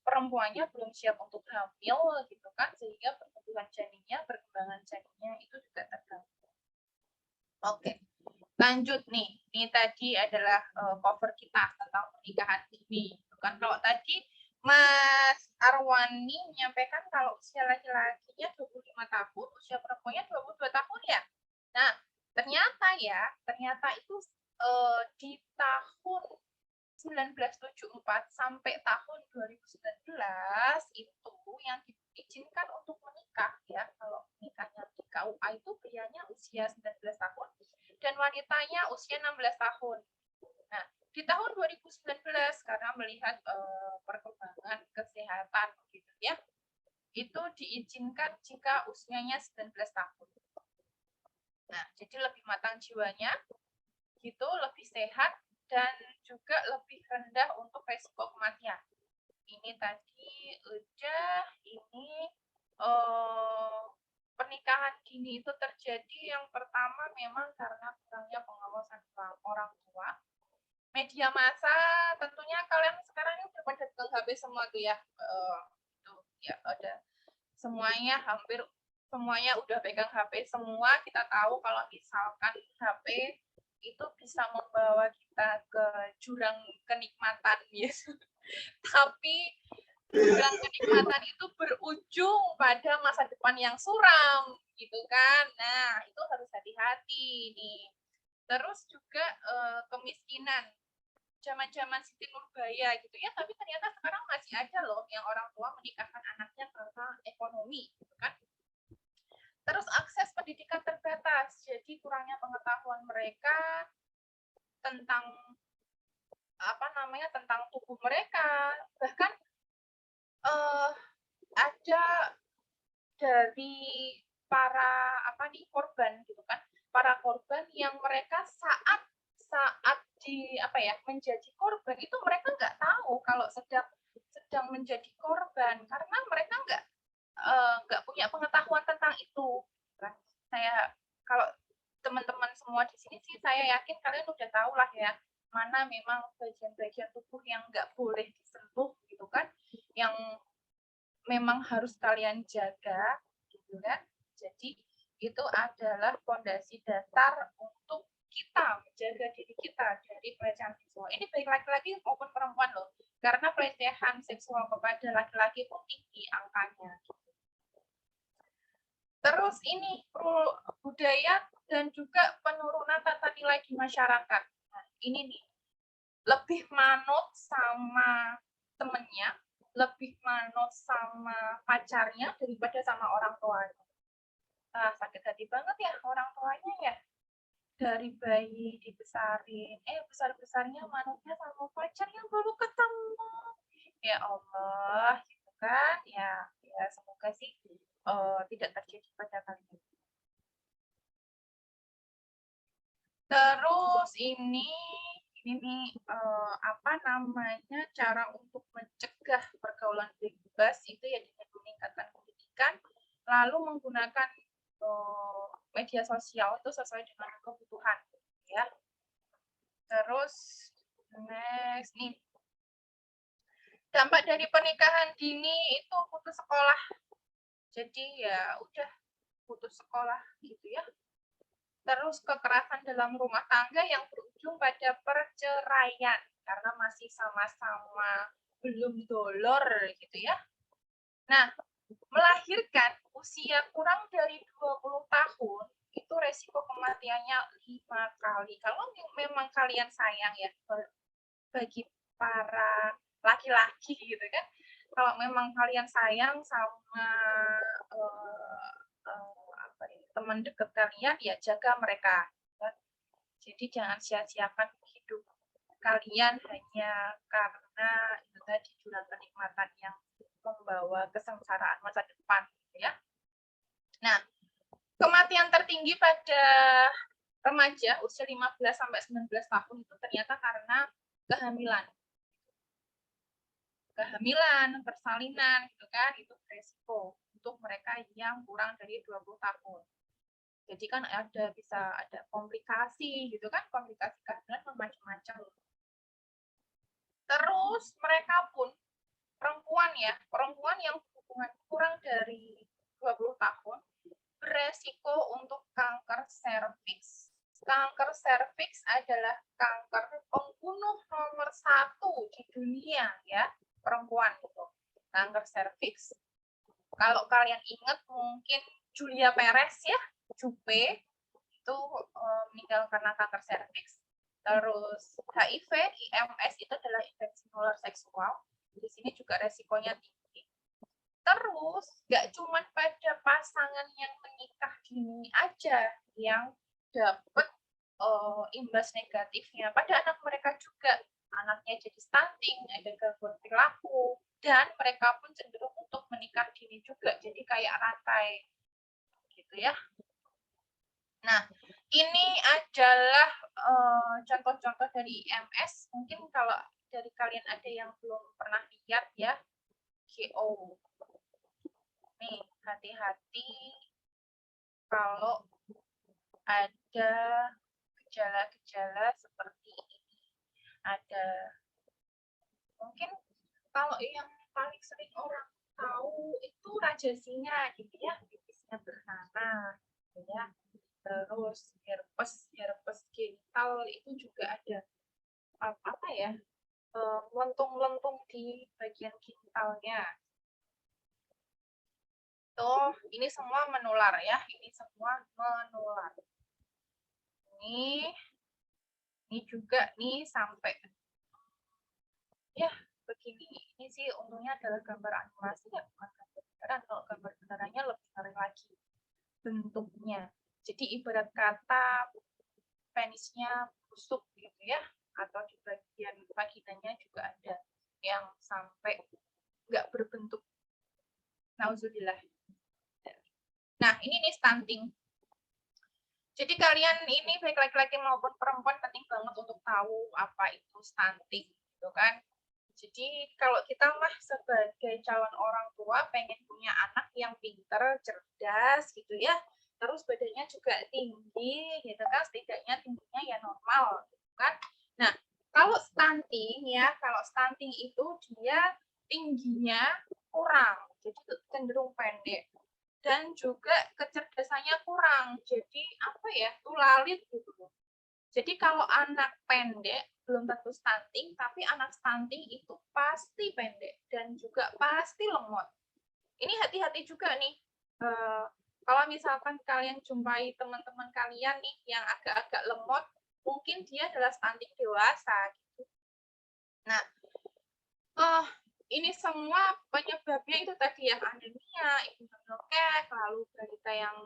perempuannya belum siap untuk hamil gitu kan, sehingga pertumbuhan janinnya, perkembangan janinnya itu juga terganggu. Oke. Lanjut nih, ini tadi adalah cover kita tentang pernikahan dini. Kan kalau tadi Mas Arwani menyampaikan kalau usia laki-lakinya 25 tahun, usia perempuannya 22 tahun ya. Nah, ternyata itu di tahun 1974 sampai tahun 2019 itu yang diizinkan untuk menikah ya. Kalau nikahnya di KUA itu prianya usia 19 tahun dan wanitanya usia 16 tahun. Nah, Di tahun 2019 karena melihat perkembangan kesehatan gitu ya, itu diizinkan jika usianya 19 tahun. Nah, jadi lebih matang jiwanya, gitu, lebih sehat, dan juga lebih rendah untuk resiko kematian. Ini tadi udah, ini pernikahan dini itu terjadi yang pertama memang karena kurangnya pengawasan orang tua. Media massa, tentunya kalian sekarang ini udah pada pegang HP semua tuh ya. Itu ya ada semuanya, hampir semuanya udah pegang HP semua. Kita tahu kalau misalkan HP itu bisa membawa kita ke jurang kenikmatan ya. Tapi jurang kenikmatan itu berujung pada masa depan yang suram gitu kan. Nah, itu harus hati-hati nih. Terus juga kemiskinan. Zaman-zaman Siti Nurbaya gitu ya, tapi ternyata sekarang masih ada loh yang orang tua menikahkan anaknya karena ekonomi gitu kan. Terus akses pendidikan terbatas, jadi kurangnya pengetahuan mereka tentang tentang tubuh mereka. Bahkan ada dari para korban gitu kan, para korban yang mereka saat menjadi korban itu mereka nggak tahu kalau sedang menjadi korban karena mereka nggak punya pengetahuan tentang itu kan. Saya kalau teman-teman semua di sini sih saya yakin kalian udah tahu lah ya mana memang bagian-bagian tubuh yang nggak boleh disentuh gitu kan, yang memang harus kalian jaga gitu kan. Jadi itu adalah fondasi dasar untuk kita menjaga diri kita dari pelecehan seksual. Ini baik laki-laki maupun perempuan loh, karena pelecehan seksual kepada laki-laki pun tinggi angkanya. Terus ini budaya dan juga penurunan tata nilai di masyarakat. Nah, ini nih, lebih manut sama temennya, lebih manut sama pacarnya daripada sama orang tuanya. Nah, sakit hati banget ya orang tuanya ya. Dari bayi dibesarin, besar-besarnya manutnya sama pacar yang baru ketemu. Ya Allah, gitu kan. Ya semoga sih tidak terjadi pada kalian. Terus ini cara untuk mencegah pergaulan bebas itu ya dengan meningkatkan pendidikan, lalu menggunakan media sosial itu sesuai dengan kebutuhan ya. Terus next nih, dampak dari pernikahan dini itu putus sekolah. Jadi ya udah putus sekolah gitu ya. Terus kekerasan dalam rumah tangga yang berujung pada perceraian karena masih sama-sama belum dolor gitu ya. Nah, melahirkan usia kurang dari 20 tahun itu resiko kematiannya 5 kali. Kalau memang kalian sayang ya bagi para laki-laki gitu kan, kalau memang kalian sayang sama teman dekat kalian ya jaga mereka kan? Jadi jangan sia-siakan hidup kalian hanya karena itu tadi jurang kenikmatan yang membawa kesengsaraan masa depan gitu ya. Nah, kematian tertinggi pada remaja usia 15 sampai 19 tahun itu ternyata karena kehamilan, persalinan gitu kan, itu beresiko untuk mereka yang kurang dari 20 tahun. Jadi kan bisa ada komplikasi gitu kan, komplikasi kehamilan macam-macam. Terus mereka pun perempuan yang hubungan kurang dari 20 tahun beresiko untuk kanker serviks. Kanker serviks adalah kanker pembunuh nomor 1 di dunia ya, perempuan itu. Kanker serviks. Kalau kalian ingat mungkin Julia Perez ya, Jupe itu meninggal karena kanker serviks. Terus HIV, IMS itu adalah infeksi menular seksual. Di sini juga resikonya tinggi. Terus nggak cuma pada pasangan yang menikah dini aja yang dapat imbas negatifnya pada anak mereka juga. Anaknya jadi stunting, ada gangguan perilaku, dan mereka pun cenderung untuk menikah dini juga. Jadi kayak rantai gitu ya. Nah, ini adalah contoh-contoh dari IMS. Mungkin kalau dari kalian ada yang belum pernah lihat ya, GO. Nih, hati-hati kalau ada gejala-gejala seperti ini. Ada mungkin kalau yang paling sering orang tahu itu raja singa gitu ya, pipisnya bernanah gitu ya. Terus herpes genital itu juga ada apa ya, lentung-lentung di bagian genitalnya. Tuh, ini semua menular ya, ini semua menular. Ini juga nih sampai ya begini. Ini sih untungnya adalah gambar animasi ya, bukan gambar beneran. Kalau gambar benerannya lebih ngeri lagi bentuknya. Jadi ibarat kata penisnya busuk gitu ya, atau di bagian vaginanya juga ada yang sampai nggak berbentuk. Nauzubillah. Nah, ini nih stunting. Jadi kalian ini baik laki-laki maupun perempuan penting banget untuk tahu apa itu stunting, gitu kan? Jadi kalau kita mah sebagai calon orang tua pengen punya anak yang pinter, cerdas gitu ya, terus badannya juga tinggi gitu kan, setidaknya tingginya ya normal gitu kan. Nah, kalau stunting ya, kalau stunting itu dia tingginya kurang, jadi cenderung pendek. Dan juga kecerdasannya kurang, jadi apa ya, tulalit gitu. Jadi kalau anak pendek belum tentu stunting, tapi anak stunting itu pasti pendek dan juga pasti lemot. Ini hati-hati juga nih. Kalau misalkan kalian jumpai teman-teman kalian nih yang agak-agak lemot, mungkin dia adalah stunting dewasa gitu. Nah, ini semua penyebabnya itu tadi ya, anemia, ibu hamil kek, lalu balita yang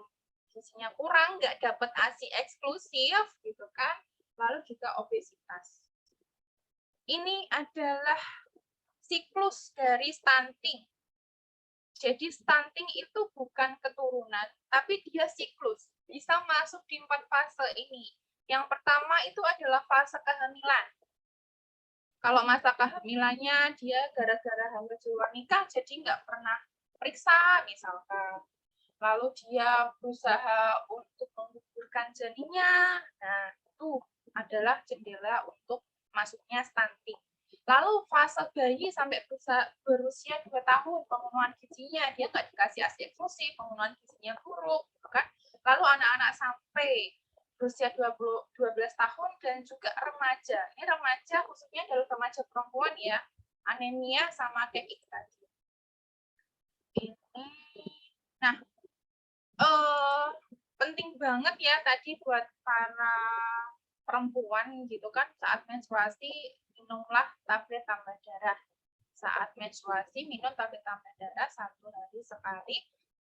gizinya kurang, nggak dapat ASI eksklusif gitu kan, lalu juga obesitas. Ini adalah siklus dari stunting. Jadi stunting itu bukan keturunan, tapi dia siklus. Bisa masuk di 4 fase ini. Yang pertama itu adalah fase kehamilan. Kalau masa kehamilannya dia gara-gara hamil di luar nikah, jadi nggak pernah periksa misalkan. Lalu dia berusaha untuk menggugurkan janinnya. Nah, itu adalah jendela untuk masuknya stunting. Lalu fase bayi sampai berusia 2 tahun, pemenuhan gizinya, dia nggak dikasih ASI eksklusif, pemenuhan gizinya buruk. Kan? Lalu anak-anak sampai berusia 12 tahun dan juga remaja. Ini remaja khususnya adalah remaja perempuan ya, anemia sama kayak itu tadi. Ini, nah, penting banget ya tadi buat para perempuan gitu kan, saat menstruasi minumlah tablet tambah darah. Saat menstruasi minum tablet tambah darah 1 hari sekali.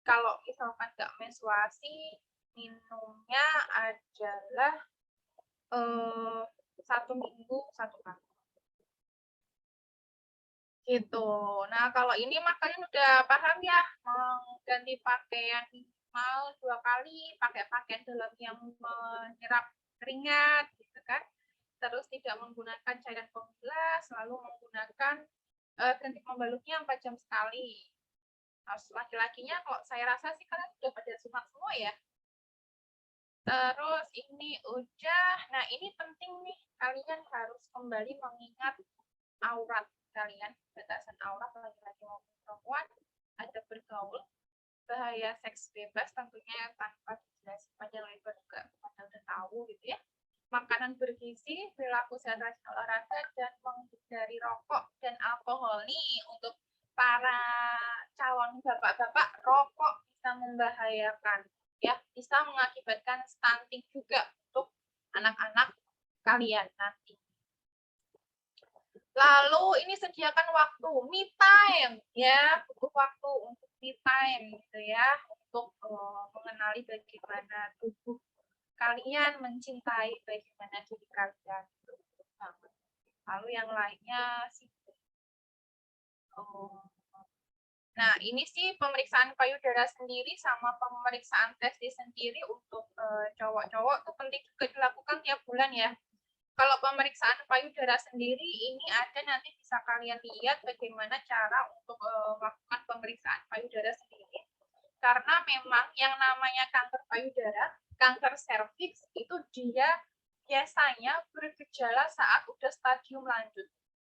Kalau misalkan nggak menstruasi, minumnya adalah 1 minggu 1 kali. Gitu. Nah, kalau ini mah kalian udah paham ya, mengganti pakaian minimal 2 kali, pakai pakaian dalam yang menyerap keringat, gitu kan. Terus tidak menggunakan cairan pembilas, lalu menggunakan ganti pembalutnya 4 jam sekali. Harus laki-lakinya, kalau saya rasa sih kalian sudah pada sunat semua ya. Terus ini udah, nah ini penting nih, kalian harus kembali mengingat aurat kalian, batasan aurat laki-laki maupun perempuan, ada bergaul, bahaya seks bebas tentunya tanpa dijelasin panjang lebar juga pada udah tahu gitu ya. Makanan bergizi, perilaku sehat rajin olahraga, dan menghindari rokok dan alkohol nih. Untuk para calon bapak-bapak, rokok bisa membahayakan, ya, bisa mengakibatkan stunting juga untuk anak-anak kalian nanti. Lalu ini sediakan waktu me time ya, butuh waktu untuk me time gitu ya, untuk mengenali bagaimana tubuh kalian mencintai bagaimana diri kalian. Lalu yang lainnya sih. Nah, ini sih pemeriksaan payudara sendiri sama pemeriksaan testis sendiri untuk cowok-cowok itu penting juga dilakukan tiap bulan ya. Kalau pemeriksaan payudara sendiri ini ada, nanti bisa kalian lihat bagaimana cara untuk melakukan pemeriksaan payudara sendiri. Karena memang yang namanya kanker payudara, kanker serviks itu dia biasanya bergejala saat udah stadium lanjut.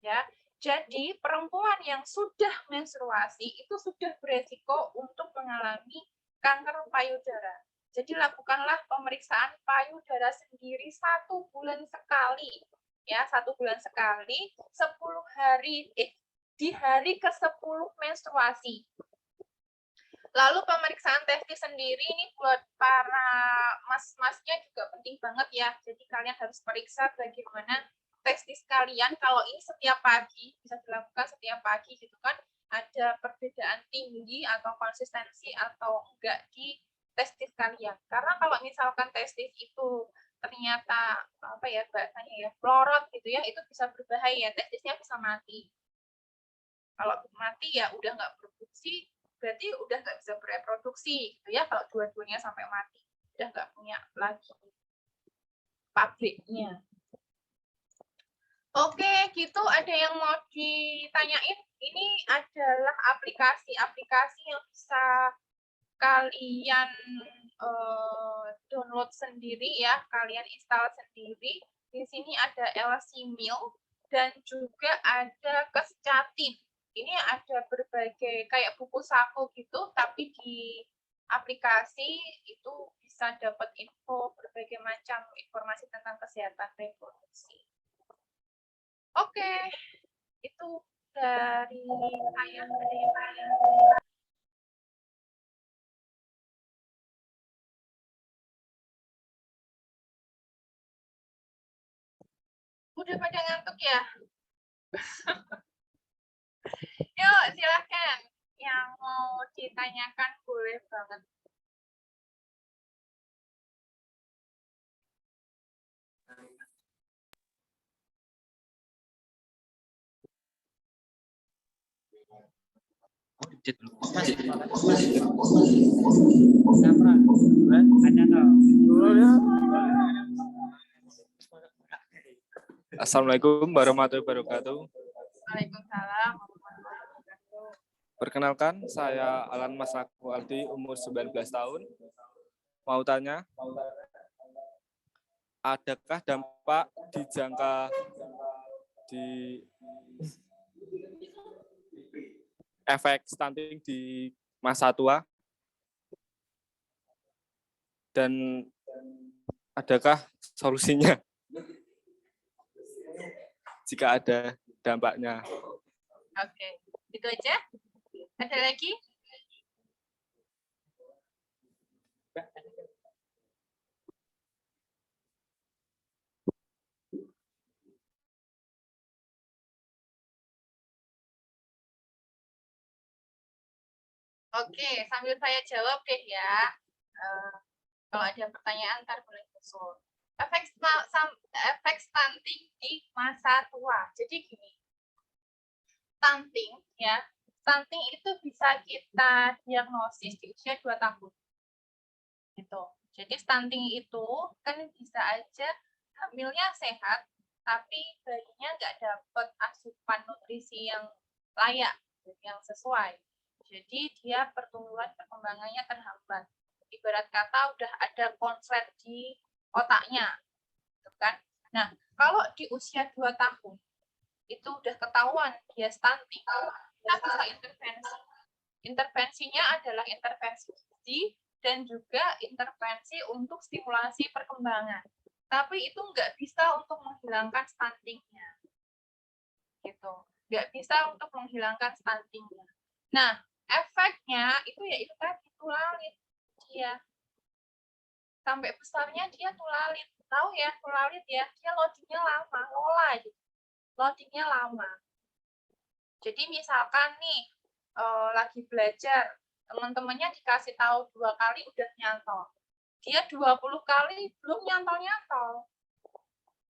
Ya, jadi perempuan yang sudah menstruasi itu sudah beresiko untuk mengalami kanker payudara. Jadi lakukanlah pemeriksaan payudara sendiri 1 bulan sekali. Ya, 1 bulan sekali, 10 hari, di hari ke-10 menstruasi. Lalu pemeriksaan testis sendiri ini buat para mas-masnya juga penting banget ya. Jadi kalian harus periksa bagaimana testis kalian. Kalau ini setiap pagi, bisa dilakukan setiap pagi gitu kan. Ada perbedaan tinggi atau konsistensi atau enggak di testis kalian. Karena kalau misalkan testis itu ternyata apa ya bahasanya ya florot gitu ya, itu bisa berbahaya. Testisnya bisa mati. Kalau mati ya udah nggak produksi, berarti udah nggak bisa bereproduksi gitu ya. Kalau dua-duanya sampai mati, udah nggak punya lagi pabriknya. Oke, gitu. Ada yang mau ditanyain? Ini adalah aplikasi-aplikasi yang bisa kalian download sendiri ya, kalian install sendiri. Di sini ada LC Meal dan juga ada Kescatin. Ini ada berbagai kayak buku saku gitu, tapi di aplikasi itu bisa dapat info berbagai macam informasi tentang kesehatan reproduksi. Oke, itu dari saya. Udah pada ngantuk ya? Yuk, silahkan. Yang mau ditanyakan boleh banget. Assalamualaikum warahmatullahi wabarakatuh. Waalaikumsalam. Perkenalkan, saya Alan Masaku Aldi, umur 19 tahun. Mau tanya, adakah dampak di jangka di efek stunting di masa tua? Dan adakah solusinya jika ada dampaknya? Oke, itu aja. Ada lagi? Oke, sambil saya jawab deh ya. Kalau ada pertanyaan, ntar boleh susul. Efek stunting di masa tua. Jadi gini, stunting ya, stunting itu bisa kita diagnosis di usia 2 tahun. Gitu. Jadi stunting itu kan bisa aja hamilnya sehat, tapi bayinya nggak dapat asupan nutrisi yang layak, yang sesuai. Jadi dia pertumbuhan perkembangannya terhambat. Ibarat kata udah ada konslet di otaknya, gitu kan? Nah, kalau di usia 2 tahun itu udah ketahuan dia stunting, kita bisa intervensi. Intervensinya adalah intervensi gizi dan juga intervensi untuk stimulasi perkembangan. Tapi itu nggak bisa untuk menghilangkan stuntingnya, gitu. Nggak bisa untuk menghilangkan stuntingnya. Nah, efeknya itu ya itu tadi tulalit dia. Sampai besarnya dia tulalit. Tahu ya tulalit ya, dia loadingnya lama, ngolah gitu. Loadingnya lama. Jadi misalkan nih lagi belajar, teman-temannya dikasih tahu 2 kali udah nyantol. dia 20 kali belum nyantol-nyantol.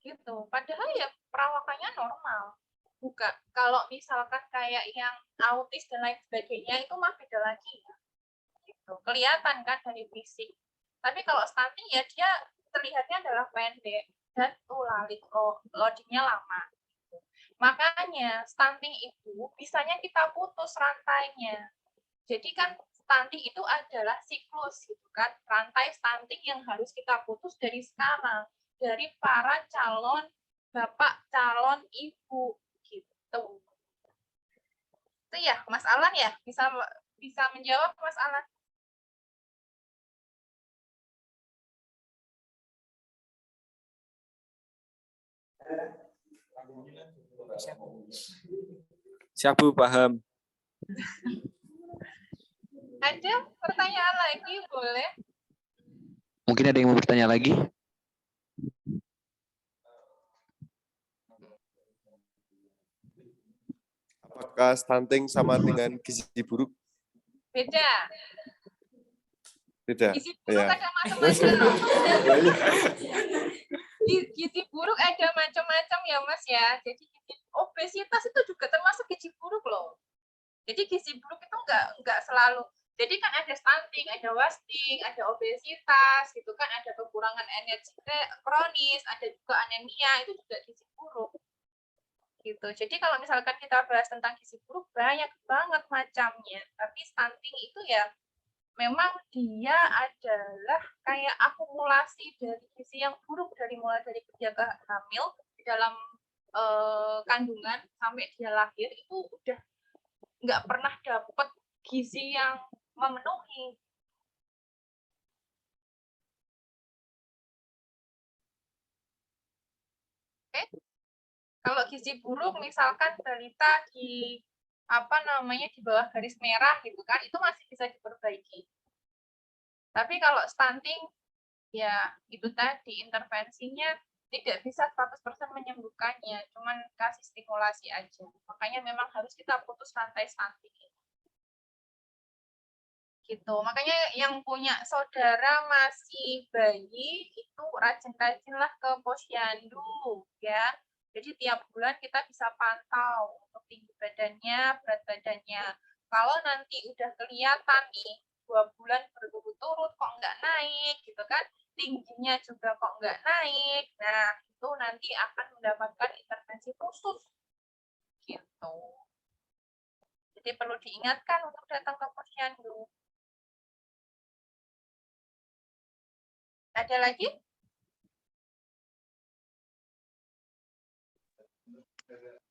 Gitu. Padahal ya perawakannya normal. Bukan kalau misalkan kayak yang autis dan lain sebagainya itu mah beda lagi ya. Gitu. Kelihatan kan dari fisik. Tapi kalau stunting ya dia terlihatnya adalah pendek dan lalit loadingnya lama. Gitu. Makanya stunting itu bisanya kita putus rantainya. Jadi kan stunting itu adalah siklus gitu kan, rantai stunting yang harus kita putus dari sekarang, dari para calon bapak, calon ibu gitu. Itu ya, Mas Alan ya, bisa menjawab Mas Alan. Siap Bu, paham. Ada pertanyaan lagi boleh? Mungkin ada yang mau bertanya lagi? Apakah stunting sama dengan gizi buruk? Beda. Beda. Gizi buruk Ya. ada macam-macam. Gizi buruk ada macam-macam ya Mas ya. Jadi obesitas itu juga termasuk gizi buruk loh. Jadi gizi buruk itu enggak selalu. Jadi kan ada stunting, ada wasting, ada obesitas, gitu kan, ada kekurangan energi kronis, ada juga anemia, itu juga gizi buruk. Gitu. Jadi kalau misalkan kita bahas tentang gizi buruk banyak banget macamnya. Tapi stunting itu ya memang dia adalah kayak akumulasi dari gizi yang buruk mulai dari dia hamil di dalam kandungan sampai dia lahir itu udah nggak pernah dapat gizi yang memenuhi. Oke, kalau gizi buruk misalkan balita di di bawah garis merah gitu kan, itu masih bisa diperbaiki. Tapi kalau stunting ya itu tadi intervensinya tidak bisa 100% menyembuhkannya, cuman kasih stimulasi aja. Makanya memang harus kita putus rantai stunting. Gitu. Makanya yang punya saudara masih bayi itu rajin-rajinlah ke posyandu ya. Jadi tiap bulan kita bisa pantau untuk tinggi badannya, berat badannya. Kalau nanti udah kelihatan nih 2 bulan berturut-turut kok nggak naik gitu kan, tingginya juga kok nggak naik. Nah, itu nanti akan mendapatkan intervensi khusus gitu. Jadi perlu diingatkan untuk datang ke posyandu. Ada lagi?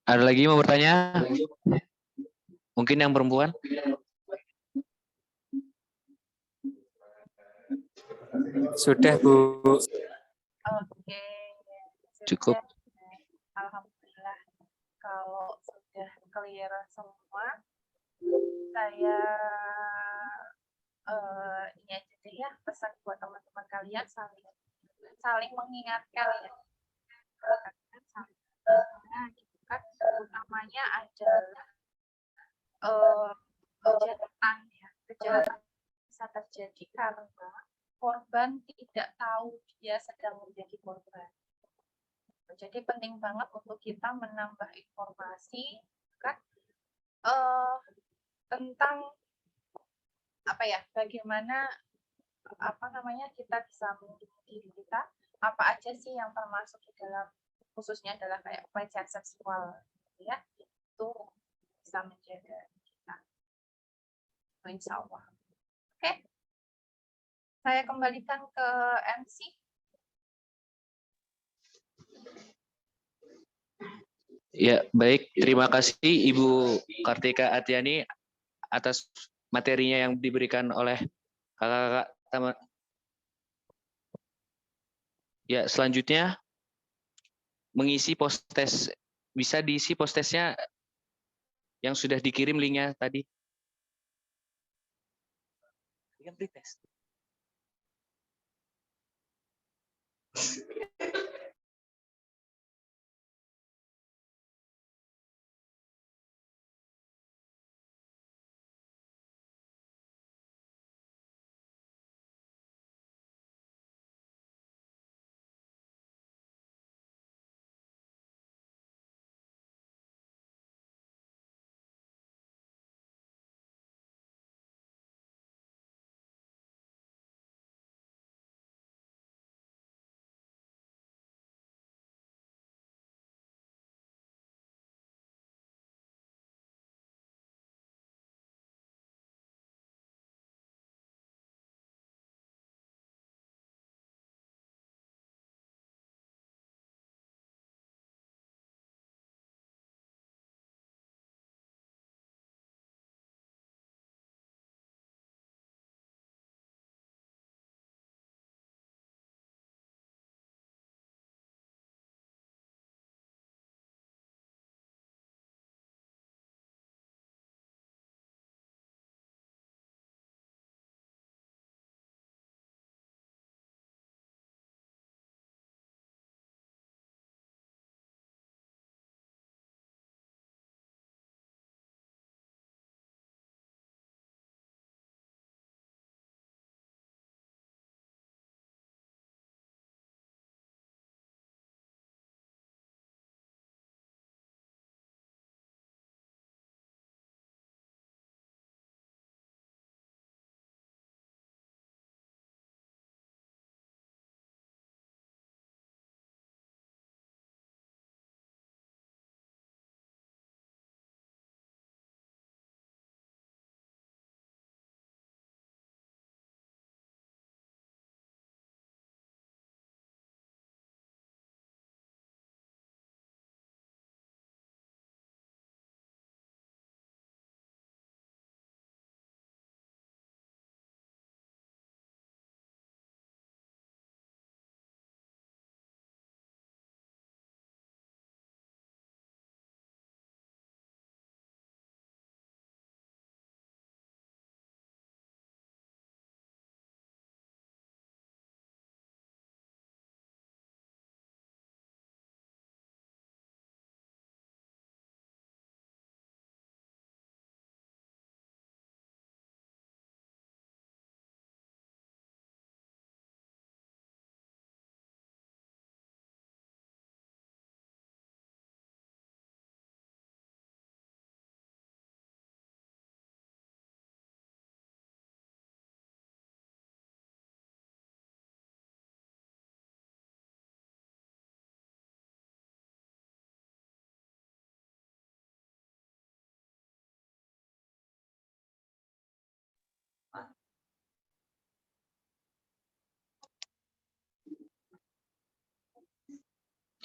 Ada lagi mau bertanya? Mungkin yang perempuan? Sudah Bu. Oke. Cukup. Alhamdulillah. Kalau sudah clear semua, saya ini aja deh ya, pesan buat teman-teman kalian saling mengingatkan ya. Nah, gitu kan, utamanya adalah kejahatan ya. Kejahatan bisa terjadi karena korban tidak tahu dia sedang menjadi korban. Jadi penting banget untuk kita menambah informasi kan tentang bagaimana kita bisa melindungi diri kita, apa aja sih yang termasuk di dalam khususnya adalah kayak pelecehan seksual ya, itu bisa menjaga kita. Insya Allah. Oke. Saya kembalikan ke MC. Ya, baik. Terima kasih Ibu Kartika Atiani atas materinya yang diberikan oleh kakak-kakak teman. Ya, selanjutnya mengisi post-test. Bisa diisi post-testnya yang sudah dikirim linknya tadi. Yang pretest.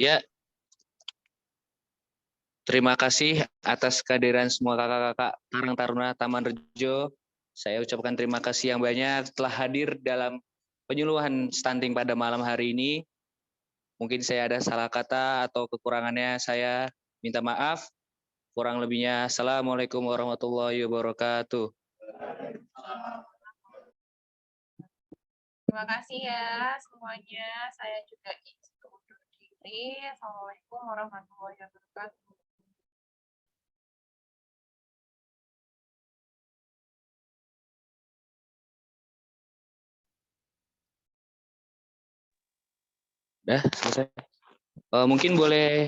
Ya, terima kasih atas kehadiran semua kakak-kakak Karang Taruna Taman Rejo. Saya ucapkan terima kasih yang banyak telah hadir dalam penyuluhan stunting pada malam hari ini. Mungkin saya ada salah kata atau kekurangannya, saya minta maaf. Kurang lebihnya, Assalamualaikum warahmatullahi wabarakatuh. Terima kasih ya semuanya. Saya juga izin undur diri. Assalamualaikum warahmatullahi wabarakatuh. Dah, selesai. Mungkin boleh